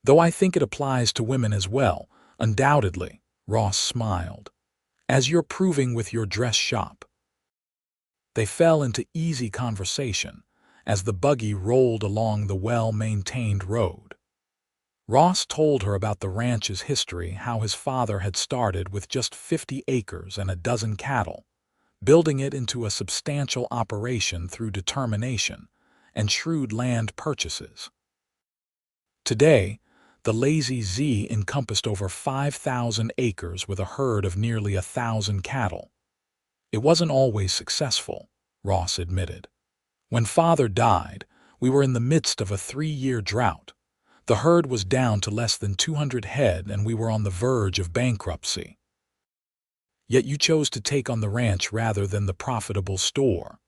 "Though I think it applies to women as well, undoubtedly," Ross smiled. "As you're proving with your dress shop." They fell into easy conversation as the buggy rolled along the well-maintained road. Ross told her about the ranch's history, how his father had started with just 50 acres and a dozen cattle, building it into a substantial operation through determination and shrewd land purchases. Today, the Lazy Z encompassed over 5,000 acres with a herd of nearly 1,000 cattle. "It wasn't always successful," Ross admitted. "When Father died, we were in the midst of a 3-year drought. The herd was down to less than 200 head and we were on the verge of bankruptcy. Yet you chose to take on the ranch rather than the profitable store."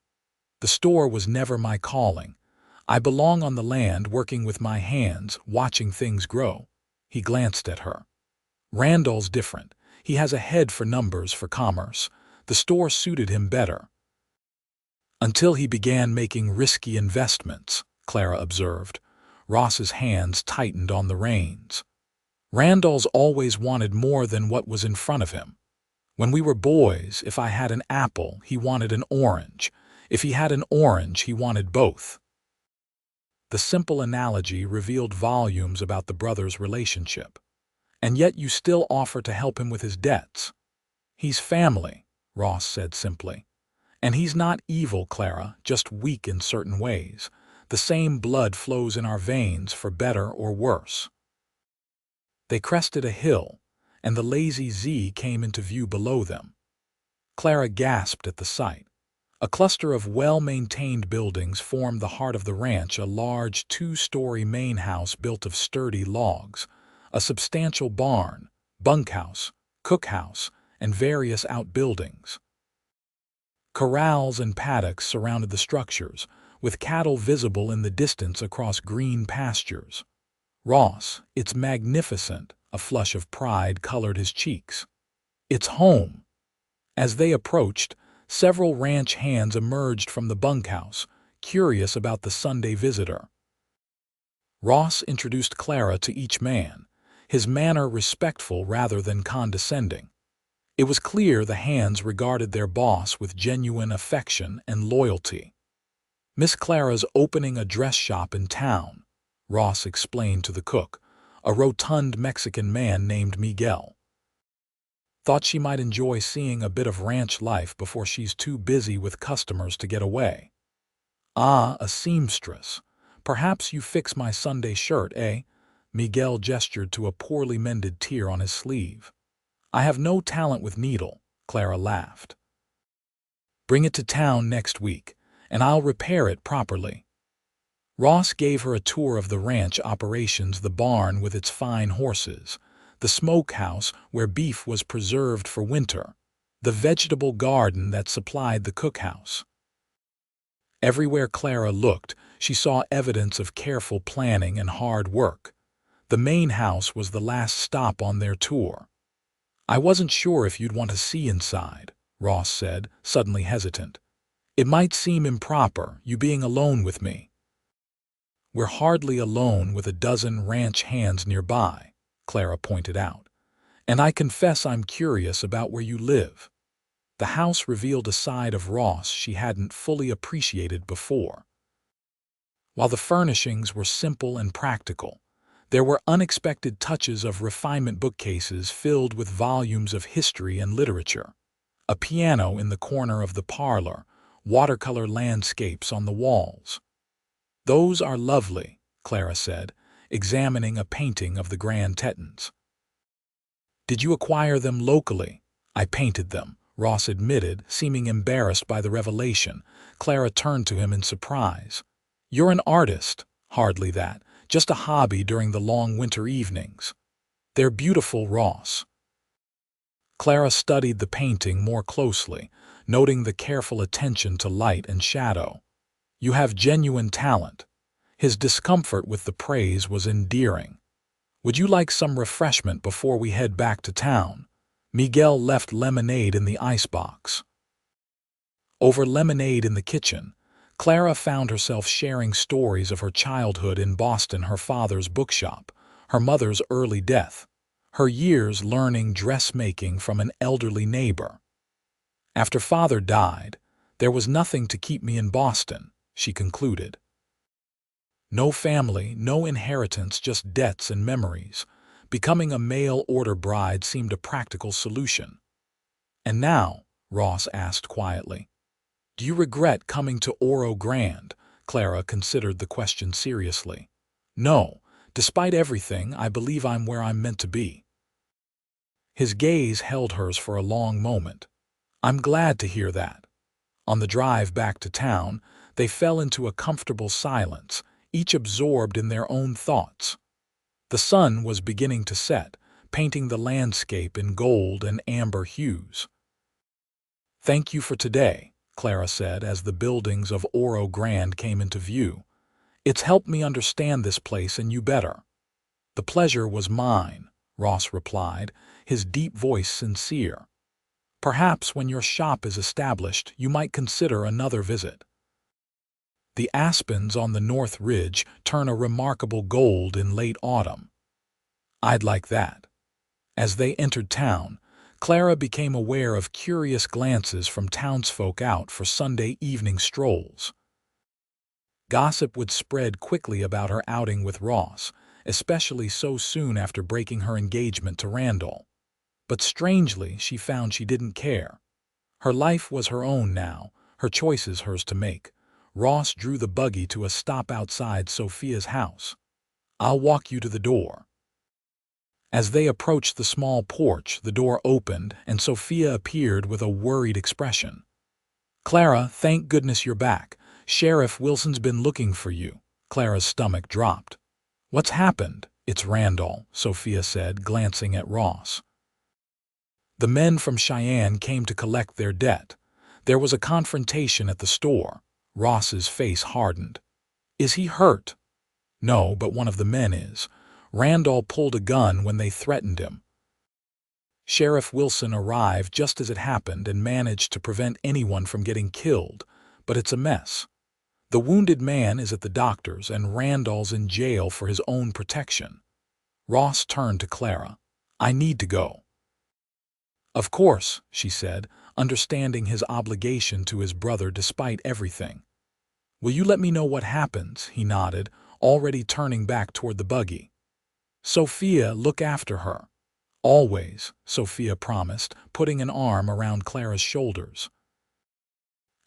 "The store was never my calling. I belong on the land, working with my hands, watching things grow." He glanced at her. "Randall's different. He has a head for numbers, for commerce. The store suited him better." "Until he began making risky investments," Clara observed. Ross's hands tightened on the reins. "Randall's always wanted more than what was in front of him. When we were boys, if I had an apple, he wanted an orange. If he had an orange, he wanted both." The simple analogy revealed volumes about the brothers' relationship. "And yet you still offer to help him with his debts." "He's family," Ross said simply. "And he's not evil, Clara, just weak in certain ways. The same blood flows in our veins, for better or worse." They crested a hill, and the Lazy Z came into view below them. Clara gasped at the sight. A cluster of well-maintained buildings formed the heart of the ranch, a large 2-story main house built of sturdy logs, a substantial barn, bunkhouse, cookhouse, and various outbuildings. Corrals and paddocks surrounded the structures, with cattle visible in the distance across green pastures. "Ross, it's magnificent," a flush of pride colored his cheeks. "It's home." As they approached, Several ranch hands emerged from the bunkhouse, curious about the Sunday visitor. Ross introduced Clara to each man, his manner respectful rather than condescending. It was clear the hands regarded their boss with genuine affection and loyalty. "Miss Clara's opening a dress shop in town," Ross explained to the cook, a rotund Mexican man named Miguel. "Thought she might enjoy seeing a bit of ranch life before she's too busy with customers to get away." "Ah, a seamstress. Perhaps you fix my Sunday shirt, eh?" Miguel gestured to a poorly mended tear on his sleeve. "I have no talent with needle," Clara laughed. "Bring it to town next week, and I'll repair it properly." Ross gave her a tour of the ranch operations, the barn with its fine horses, the smokehouse where beef was preserved for winter, the vegetable garden that supplied the cookhouse. Everywhere Clara looked, she saw evidence of careful planning and hard work. The main house was the last stop on their tour. "I wasn't sure if you'd want to see inside," Ross said, suddenly hesitant. "It might seem improper, you being alone with me." "We're hardly alone with a dozen ranch hands nearby," Clara pointed out. "And I confess I'm curious about where you live." The house revealed a side of Ross she hadn't fully appreciated before. While the furnishings were simple and practical, there were unexpected touches of refinement: bookcases filled with volumes of history and literature, a piano in the corner of the parlor, watercolor landscapes on the walls. "Those are lovely," Clara said, examining a painting of the Grand Tetons. "Did you acquire them locally?" "I painted them," Ross admitted, seeming embarrassed by the revelation. Clara turned to him in surprise. "You're an artist?" "Hardly that. Just a hobby during the long winter evenings." "They're beautiful, Ross." Clara studied the painting more closely, noting the careful attention to light and shadow. "You have genuine talent." His discomfort with the praise was endearing. "Would you like some refreshment before we head back to town?" Miguel left lemonade in the icebox. Over lemonade in the kitchen, Clara found herself sharing stories of her childhood in Boston, her father's bookshop, her mother's early death, her years learning dressmaking from an elderly neighbor. "After father died, there was nothing to keep me in Boston," she concluded. "No family, no inheritance, just debts and memories. Becoming a mail-order bride seemed a practical solution." "And now," Ross asked quietly, "do you regret coming to Oro Grande?" Clara considered the question seriously. "No. Despite everything, I believe I'm where I'm meant to be." His gaze held hers for a long moment. "I'm glad to hear that." On the drive back to town, they fell into a comfortable silence, each absorbed in their own thoughts. The sun was beginning to set, painting the landscape in gold and amber hues. "Thank you for today," Clara said as the buildings of Oro Grande came into view. "It's helped me understand this place and you better." "The pleasure was mine," Ross replied, his deep voice sincere. "Perhaps when your shop is established, you might consider another visit." The aspens on the North Ridge turn a remarkable gold in late autumn. "I'd like that." As they entered town, Clara became aware of curious glances from townsfolk out for Sunday evening strolls. Gossip would spread quickly about her outing with Ross, especially so soon after breaking her engagement to Randall. But strangely, she found she didn't care. Her life was her own now, her choices hers to make. Ross drew the buggy to a stop outside Sophia's house. "I'll walk you to the door." As they approached the small porch, the door opened and Sophia appeared with a worried expression. "Clara, thank goodness you're back. Sheriff Wilson's been looking for you." Clara's stomach dropped. "What's happened?" "It's Randall," Sophia said, glancing at Ross. "The men from Cheyenne came to collect their debt. There was a confrontation at the store." Ross's face hardened. "Is he hurt?" "No, but one of the men is. Randall pulled a gun when they threatened him." Sheriff Wilson arrived just as it happened and managed to prevent anyone from getting killed, but it's a mess. The wounded man is at the doctor's and Randall's in jail for his own protection. Ross turned to Clara. I need to go. Of course, she said, understanding his obligation to his brother despite everything. Will you let me know what happens? He nodded, already turning back toward the buggy. Sophia, look after her. Always, Sophia promised, putting an arm around Clara's shoulders.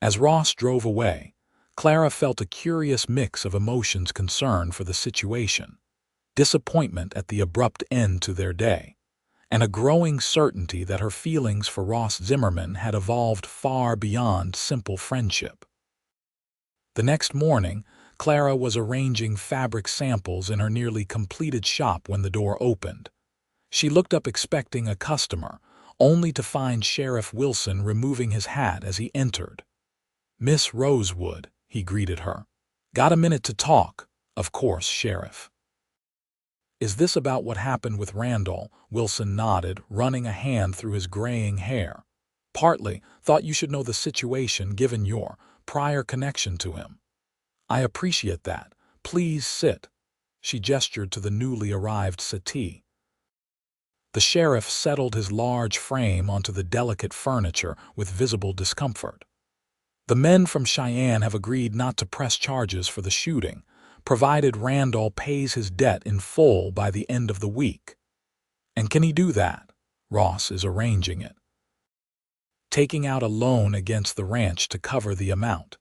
As Ross drove away, Clara felt a curious mix of emotions: concern for the situation, disappointment at the abrupt end to their day, and a growing certainty that her feelings for Ross Zimmerman had evolved far beyond simple friendship. The next morning, Clara was arranging fabric samples in her nearly completed shop when the door opened. She looked up expecting a customer, only to find Sheriff Wilson removing his hat as he entered. Miss Rosewood, he greeted her. Got a minute to talk? Of course, Sheriff. Is this about what happened with Randall? Wilson nodded, running a hand through his graying hair. Partly. Thought you should know the situation given your prior connection to him. I appreciate that. Please sit. She gestured to the newly arrived settee. The sheriff settled his large frame onto the delicate furniture with visible discomfort. The men from Cheyenne have agreed not to press charges for the shooting, provided Randall pays his debt in full by the end of the week. And can he do that? Ross is arranging it. Taking out a loan against the ranch to cover the amount.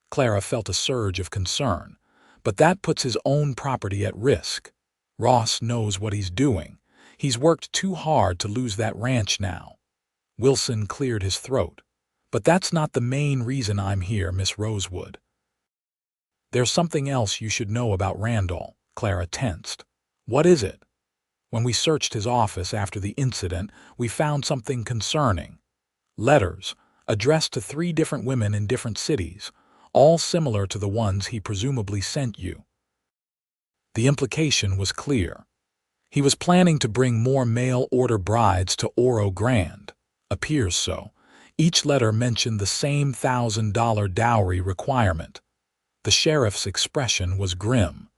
Clara felt a surge of concern, but that puts his own property at risk. Ross knows what he's doing. He's worked too hard to lose that ranch now. Wilson cleared his throat. But that's not the main reason I'm here, Miss Rosewood. There's something else you should know about Randall. Clara tensed. What is it? When we searched his office after the incident, we found something concerning. Letters, addressed to 3 different women in different cities, all similar to the ones he presumably sent you. The implication was clear. He was planning to bring more mail-order brides to Oro Grande. Appears so. Each letter mentioned the same $1,000 dowry requirement. The sheriff's expression was grim.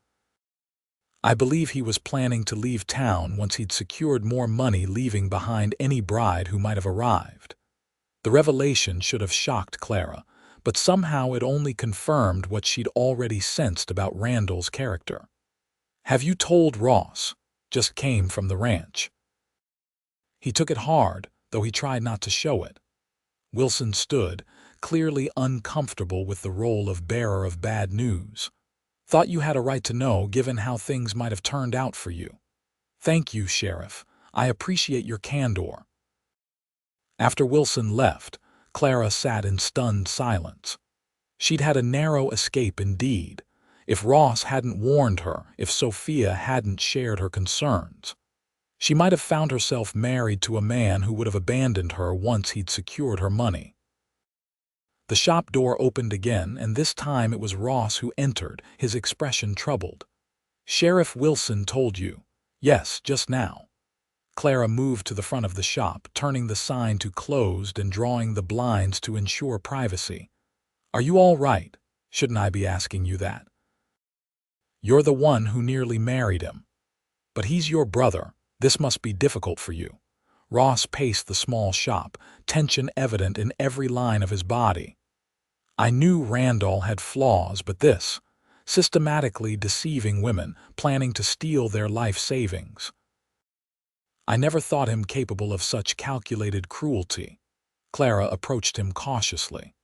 I believe he was planning to leave town once he'd secured more money, leaving behind any bride who might have arrived. The revelation should have shocked Clara, but somehow it only confirmed what she'd already sensed about Randall's character. Have you told Ross? Just came from the ranch. He took it hard, though he tried not to show it. Wilson stood, clearly uncomfortable with the role of bearer of bad news. Thought you had a right to know, given how things might have turned out for you. Thank you, Sheriff. I appreciate your candor. After Wilson left, Clara sat in stunned silence. She'd had a narrow escape indeed. If Ross hadn't warned her, if Sophia hadn't shared her concerns, she might have found herself married to a man who would have abandoned her once he'd secured her money. The shop door opened again, and this time it was Ross who entered, his expression troubled. Sheriff Wilson told you. Yes, just now. Clara moved to the front of the shop, turning the sign to closed and drawing the blinds to ensure privacy. Are you all right? Shouldn't I be asking you that? You're the one who nearly married him. But he's your brother. This must be difficult for you. Ross paced the small shop, tension evident in every line of his body. I knew Randall had flaws, but this, systematically deceiving women, planning to steal their life savings. I never thought him capable of such calculated cruelty. Clara approached him cautiously.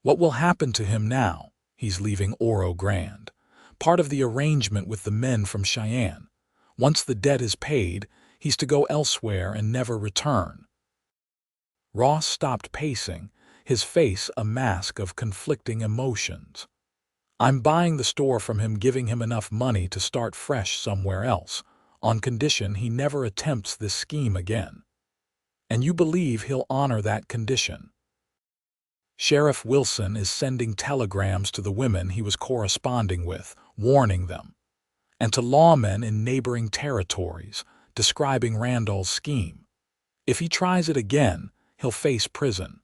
What will happen to him now? He's leaving Oro Grande. Part of the arrangement with the men from Cheyenne. Once the debt is paid, he's to go elsewhere and never return. Ross stopped pacing, his face a mask of conflicting emotions. I'm buying the store from him, giving him enough money to start fresh somewhere else, on condition he never attempts this scheme again. And you believe he'll honor that condition? Sheriff Wilson is sending telegrams to the women he was corresponding with, warning them, and to lawmen in neighboring territories, describing Randall's scheme. If he tries it again, he'll face prison.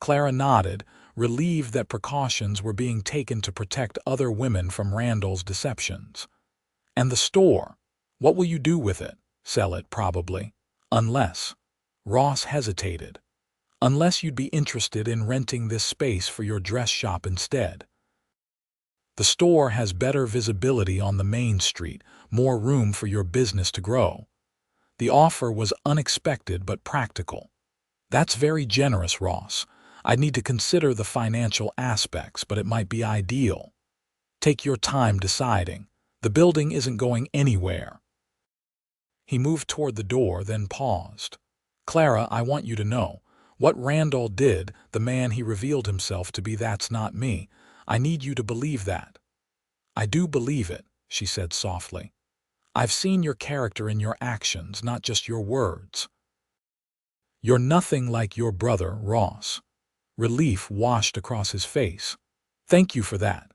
Clara nodded, relieved that precautions were being taken to protect other women from Randall's deceptions. And the store? What will you do with it? Sell it, probably. Unless. Ross hesitated. Unless you'd be interested in renting this space for your dress shop instead. The store has better visibility on the main street, more room for your business to grow. The offer was unexpected but practical. That's very generous, Ross. I'd need to consider the financial aspects, but it might be ideal. Take your time deciding. The building isn't going anywhere. He moved toward the door, then paused. Clara, I want you to know. What Randall did, the man he revealed himself to be, that's not me. I need you to believe that. I do believe it, she said softly. I've seen your character in your actions, not just your words. You're nothing like your brother, Ross. Relief washed across his face. Thank you for that.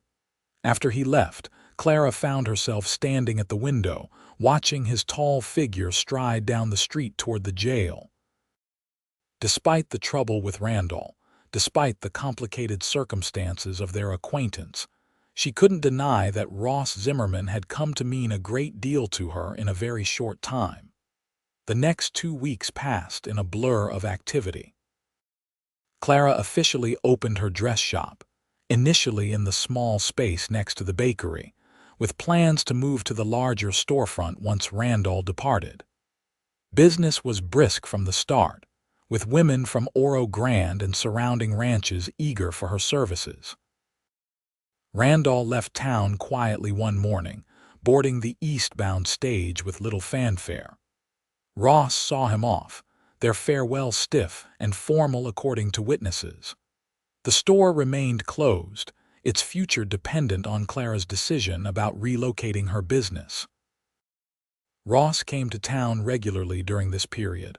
After he left, Clara found herself standing at the window, watching his tall figure stride down the street toward the jail. Despite the trouble with Randall, despite the complicated circumstances of their acquaintance, she couldn't deny that Ross Zimmerman had come to mean a great deal to her in a very short time. The next 2 weeks passed in a blur of activity. Clara officially opened her dress shop, initially in the small space next to the bakery, with plans to move to the larger storefront once Randall departed. Business was brisk from the start, with women from Oro Grande and surrounding ranches eager for her services. Randall left town quietly one morning, boarding the eastbound stage with little fanfare. Ross saw him off, their farewell stiff and formal according to witnesses. The store remained closed, its future dependent on Clara's decision about relocating her business. Ross came to town regularly during this period,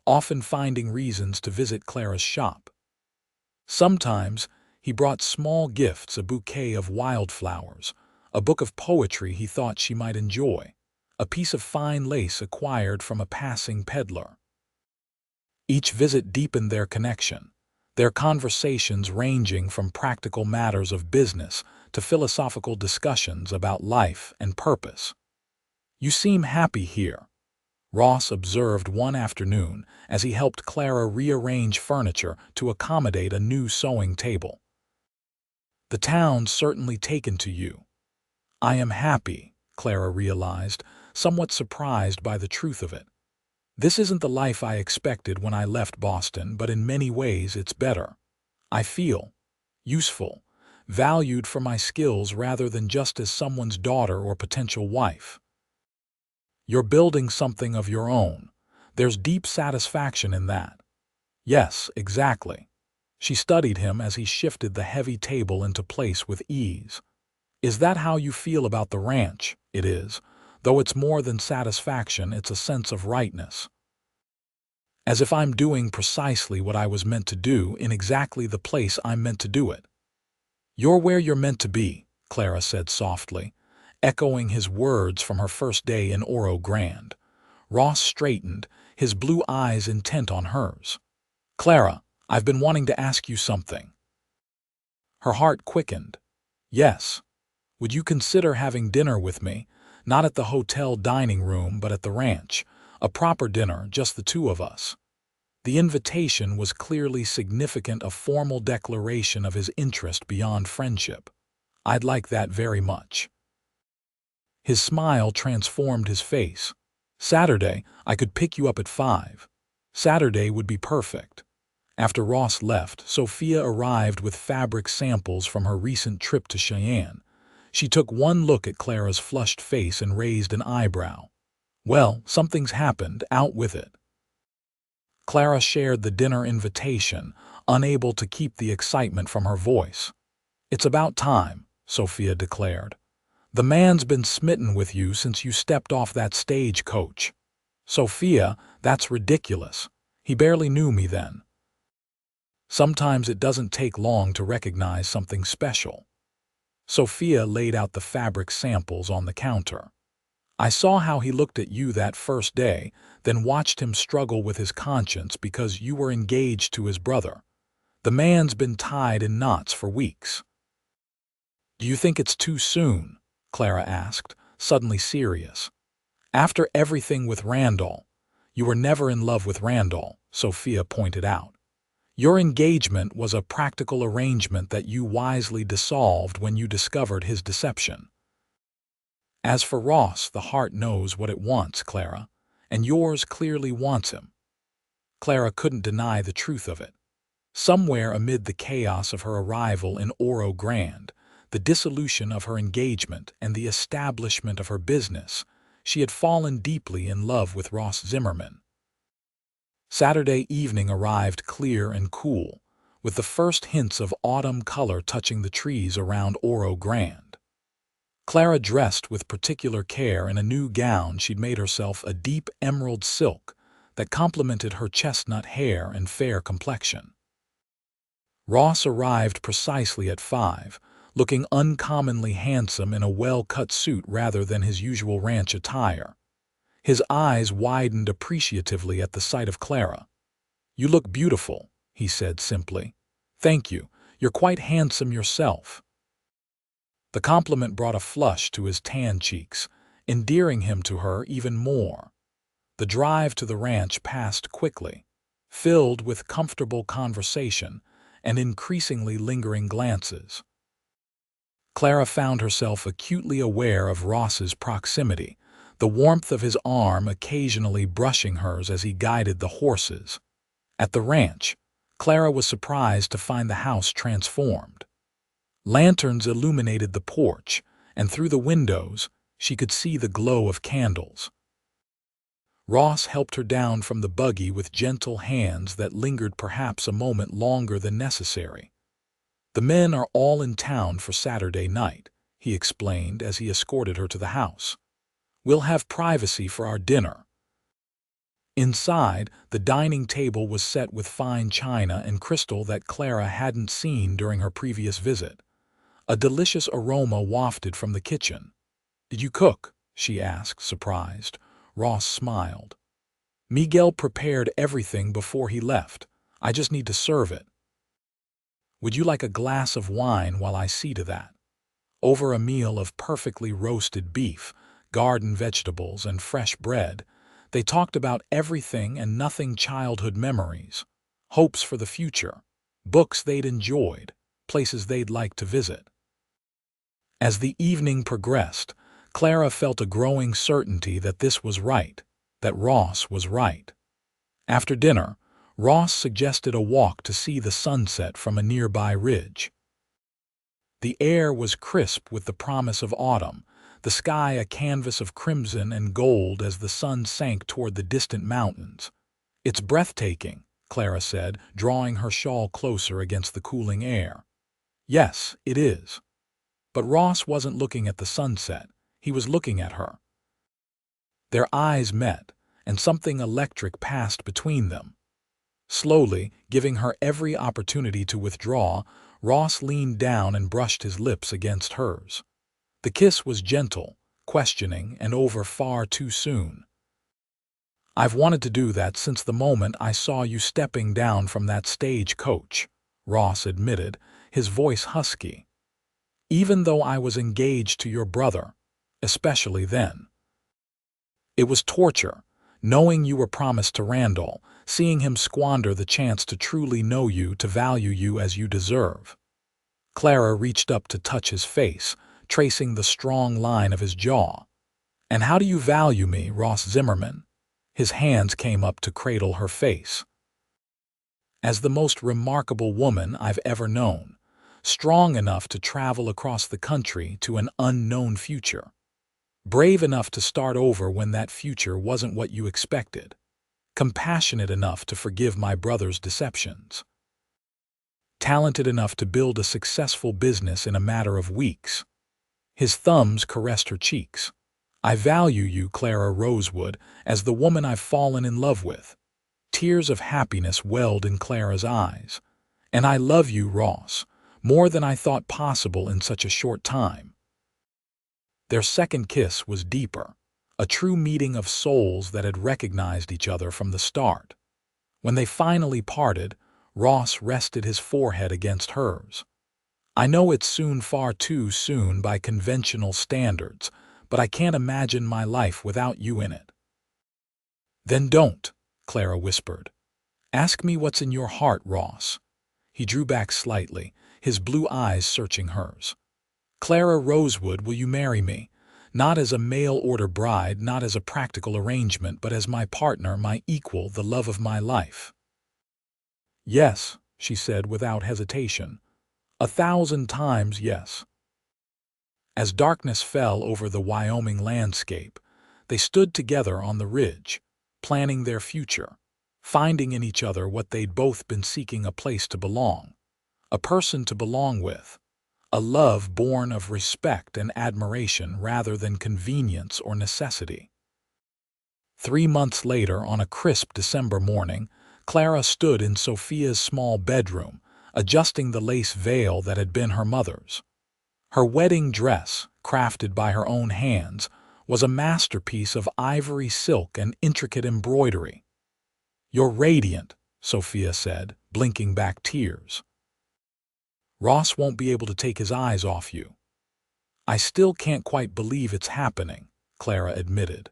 often finding reasons to visit Clara's shop. Sometimes he brought small gifts, a bouquet of wildflowers, a book of poetry he thought she might enjoy, a piece of fine lace acquired from a passing peddler. Each visit deepened their connection, their conversations ranging from practical matters of business to philosophical discussions about life and purpose. "You seem happy here," Ross observed one afternoon as he helped Clara rearrange furniture to accommodate a new sewing table. "The town's certainly taken to you." "I am happy," Clara realized, somewhat surprised by the truth of it. "This isn't the life I expected when I left Boston, but in many ways it's better. I feel useful, valued for my skills rather than just as someone's daughter or potential wife." "You're building something of your own. There's deep satisfaction in that." "Yes, exactly." She studied him as he shifted the heavy table into place with ease. "Is that how you feel about the ranch?" "It is. Though it's more than satisfaction, it's a sense of rightness. As if I'm doing precisely what I was meant to do in exactly the place I'm meant to do it." "You're where you're meant to be," Clara said softly, echoing his words from her first day in Oro Grande. Ross straightened, his blue eyes intent on hers. "Clara, I've been wanting to ask you something." Her heart quickened. "Yes. Would you consider having dinner with me? Not at the hotel dining room, but at the ranch. A proper dinner, just the two of us." The invitation was clearly significant, a formal declaration of his interest beyond friendship. "I'd like that very much." His smile transformed his face. "Saturday, I could pick you up at 5. Saturday would be perfect." After Ross left, Sophia arrived with fabric samples from her recent trip to Cheyenne. She took one look at Clara's flushed face and raised an eyebrow. "Well, something's happened, out with it." Clara shared the dinner invitation, unable to keep the excitement from her voice. "It's about time," Sophia declared. "The man's been smitten with you since you stepped off that stagecoach." "Sophia, that's ridiculous. He barely knew me then." "Sometimes it doesn't take long to recognize something special." Sophia laid out the fabric samples on the counter. I saw how he looked at you that first day, then watched him struggle with his conscience because you were engaged to his brother. The man's been tied in knots for weeks." "Do you think it's too soon?" Clara asked, suddenly serious. "After everything with Randall." "You were never in love with Randall," Sophia pointed out. "Your engagement was a practical arrangement that you wisely dissolved when you discovered his deception. As for Ross, the heart knows what it wants, Clara, and yours clearly wants him." Clara couldn't deny the truth of it. Somewhere amid the chaos of her arrival in Oro Grande, the dissolution of her engagement, and the establishment of her business, she had fallen deeply in love with Ross Zimmerman. Saturday evening arrived clear and cool, with the first hints of autumn color touching the trees around Oro Grande. Clara dressed with particular care in a new gown she'd made herself, a deep emerald silk that complemented her chestnut hair and fair complexion. Ross arrived precisely at 5, looking uncommonly handsome in a well-cut suit rather than his usual ranch attire. His eyes widened appreciatively at the sight of Clara. "You look beautiful," he said simply. "Thank you. You're quite handsome yourself." The compliment brought a flush to his tan cheeks, endearing him to her even more. The drive to the ranch passed quickly, filled with comfortable conversation and increasingly lingering glances. Clara found herself acutely aware of Ross's proximity, the warmth of his arm occasionally brushing hers as he guided the horses. At the ranch, Clara was surprised to find the house transformed. Lanterns illuminated the porch, and through the windows she could see the glow of candles. Ross helped her down from the buggy with gentle hands that lingered perhaps a moment longer than necessary. "The men are all in town for Saturday night," he explained as he escorted her to the house. "We'll have privacy for our dinner." Inside, the dining table was set with fine china and crystal that Clara hadn't seen during her previous visit. A delicious aroma wafted from the kitchen. "Did you cook?" she asked, surprised. Ross smiled. "Miguel prepared everything before he left. I just need to serve it." "Would you like a glass of wine while I see to that?" Over a meal of perfectly roasted beef, garden vegetables, and fresh bread, they talked about everything and nothing: childhood memories, hopes for the future, books they'd enjoyed, places they'd like to visit. As the evening progressed, Clara felt a growing certainty that this was right, that Ross was right. After dinner, Ross suggested a walk to see the sunset from a nearby ridge. The air was crisp with the promise of autumn, the sky a canvas of crimson and gold as the sun sank toward the distant mountains. "It's breathtaking," Clara said, drawing her shawl closer against the cooling air. "Yes, it is." But Ross wasn't looking at the sunset. He was looking at her. Their eyes met, and something electric passed between them. Slowly, giving her every opportunity to withdraw, Ross leaned down and brushed his lips against hers. The kiss was gentle, questioning, and over far too soon. "I've wanted to do that since the moment I saw you stepping down from that stagecoach," Ross admitted, his voice husky. "Even though I was engaged to your brother, especially then. It was torture, knowing you were promised to Randall, seeing him squander the chance to truly know you, to value you as you deserve." Clara reached up to touch his face, tracing the strong line of his jaw. "And how do you value me, Ross Zimmerman?" His hands came up to cradle her face. "As the most remarkable woman I've ever known, strong enough to travel across the country to an unknown future. Brave enough to start over when that future wasn't what you expected. Compassionate enough to forgive my brother's deceptions. Talented enough to build a successful business in a matter of weeks." His thumbs caressed her cheeks. "I value you, Clara Rosewood, as the woman I've fallen in love with." Tears of happiness welled in Clara's eyes. "And I love you, Ross, more than I thought possible in such a short time." Their second kiss was deeper, a true meeting of souls that had recognized each other from the start. When they finally parted, Ross rested his forehead against hers. "I know it's soon, far too soon by conventional standards, but I can't imagine my life without you in it." "Then don't," Clara whispered. "Ask me what's in your heart, Ross." He drew back slightly, his blue eyes searching hers. "Clara Rosewood, will you marry me? Not as a mail-order bride, not as a practical arrangement, but as my partner, my equal, the love of my life." "Yes," she said without hesitation. 1,000 times yes. As darkness fell over the Wyoming landscape, they stood together on the ridge, planning their future, finding in each other what they'd both been seeking: a place to belong, a person to belong with, a love born of respect and admiration rather than convenience or necessity. 3 months later, on a crisp December morning, Clara stood in Sophia's small bedroom, adjusting the lace veil that had been her mother's. Her wedding dress, crafted by her own hands, was a masterpiece of ivory silk and intricate embroidery. "You're radiant," Sophia said, blinking back tears. "Ross won't be able to take his eyes off you." "I still can't quite believe it's happening," Clara admitted.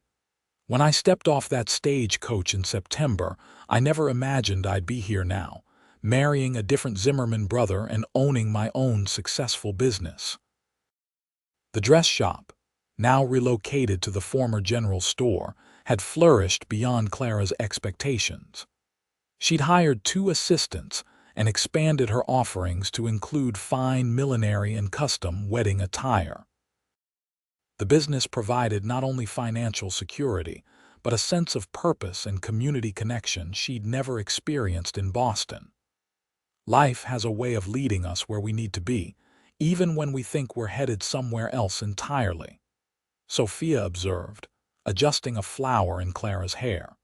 "When I stepped off that stagecoach in September, I never imagined I'd be here now, marrying a different Zimmerman brother and owning my own successful business." The dress shop, now relocated to the former general store, had flourished beyond Clara's expectations. She'd hired 2 assistants and expanded her offerings to include fine millinery and custom wedding attire. The business provided not only financial security, but a sense of purpose and community connection she'd never experienced in Boston. Life has a way of leading us where we need to be, even when we think we're headed somewhere else entirely, Sophia observed, adjusting a flower in Clara's hair.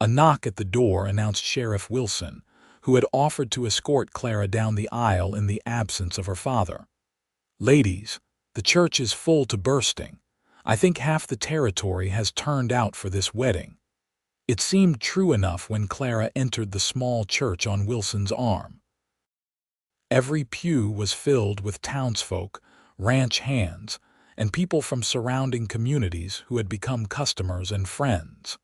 A knock at the door announced Sheriff Wilson, who had offered to escort Clara down the aisle in the absence of her father. "Ladies, the church is full to bursting. I think half the territory has turned out for this wedding." It seemed true enough when Clara entered the small church on Wilson's arm. Every pew was filled with townsfolk, ranch hands, and people from surrounding communities who had become customers and friends.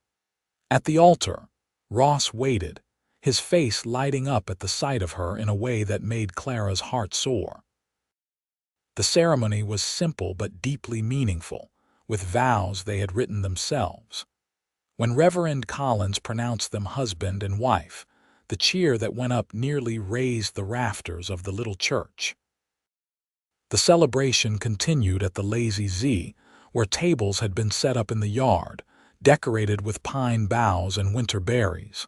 At the altar, Ross waited, his face lighting up at the sight of her in a way that made Clara's heart soar. The ceremony was simple but deeply meaningful, with vows they had written themselves. When Reverend Collins pronounced them husband and wife, the cheer that went up nearly raised the rafters of the little church. The celebration continued at the Lazy Z, where tables had been set up in the yard, decorated with pine boughs and winter berries.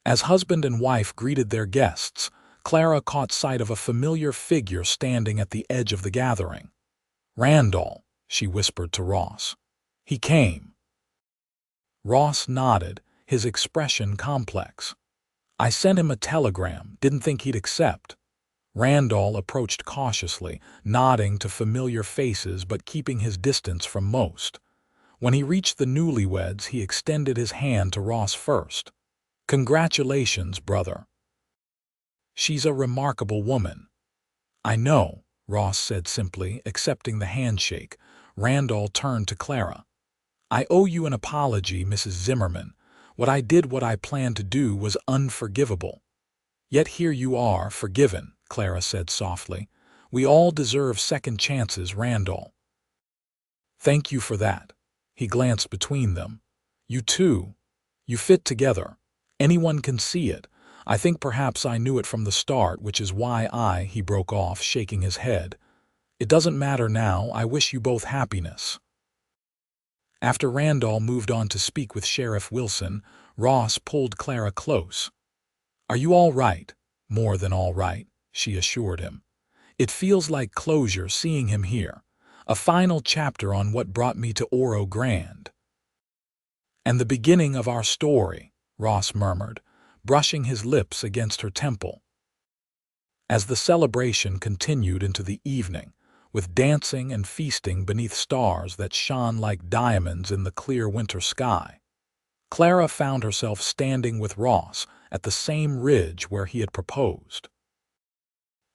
As husband and wife greeted their guests, Clara caught sight of a familiar figure standing at the edge of the gathering. "Randall," she whispered to Ross. "He came." Ross nodded, his expression complex. "I sent him a telegram, didn't think he'd accept." Randall approached cautiously, nodding to familiar faces but keeping his distance from most. When he reached the newlyweds, he extended his hand to Ross first. "Congratulations, brother. She's a remarkable woman." "I know," Ross said simply, accepting the handshake. Randall turned to Clara. "I owe you an apology, Mrs. Zimmerman. What I planned to do was unforgivable." "Yet here you are, forgiven," Clara said softly. "We all deserve second chances, Randall." "Thank you for that." He glanced between them. "You two, you fit together. Anyone can see it. I think perhaps I knew it from the start, which is why he broke off, shaking his head. "It doesn't matter now. I wish you both happiness." After Randall moved on to speak with Sheriff Wilson, Ross pulled Clara close. "Are you all right?" "More than all right," she assured him. "It feels like closure seeing him here. A final chapter on what brought me to Oro Grande." "And the beginning of our story," Ross murmured, brushing his lips against her temple. As the celebration continued into the evening, with dancing and feasting beneath stars that shone like diamonds in the clear winter sky. Clara found herself standing with Ross at the same ridge where he had proposed.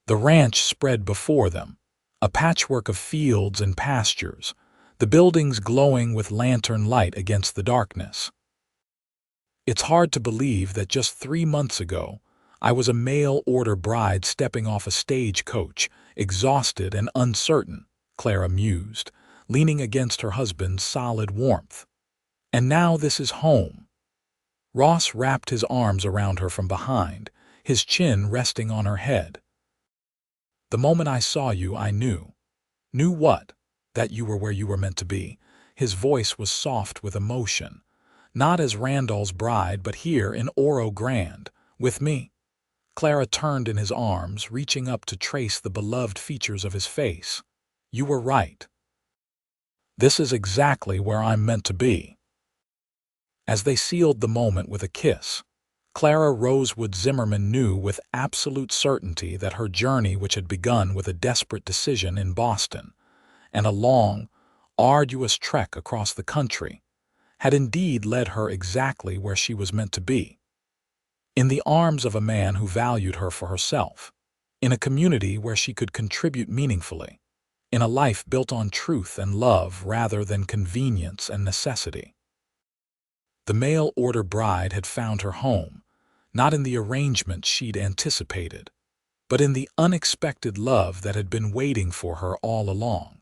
The ranch spread before them, a patchwork of fields and pastures, the buildings glowing with lantern light against the darkness. It's hard to believe that just 3 months ago, I was a mail-order bride stepping off a stagecoach, exhausted and uncertain, Clara mused, leaning against her husband's solid warmth. And now this is home. Ross wrapped his arms around her from behind, his chin resting on her head. The moment I saw you, I knew. Knew what? That you were where you were meant to be. His voice was soft with emotion. Not as Randall's bride, but here in Oro Grande, with me. Clara turned in his arms, reaching up to trace the beloved features of his face. You were right. This is exactly where I'm meant to be. As they sealed the moment with a kiss, Clara Rosewood Zimmerman knew with absolute certainty that her journey, which had begun with a desperate decision in Boston and a long, arduous trek across the country, had indeed led her exactly where she was meant to be. In the arms of a man who valued her for herself, in a community where she could contribute meaningfully, in a life built on truth and love rather than convenience and necessity. The mail-order bride had found her home, not in the arrangement she'd anticipated, but in the unexpected love that had been waiting for her all along.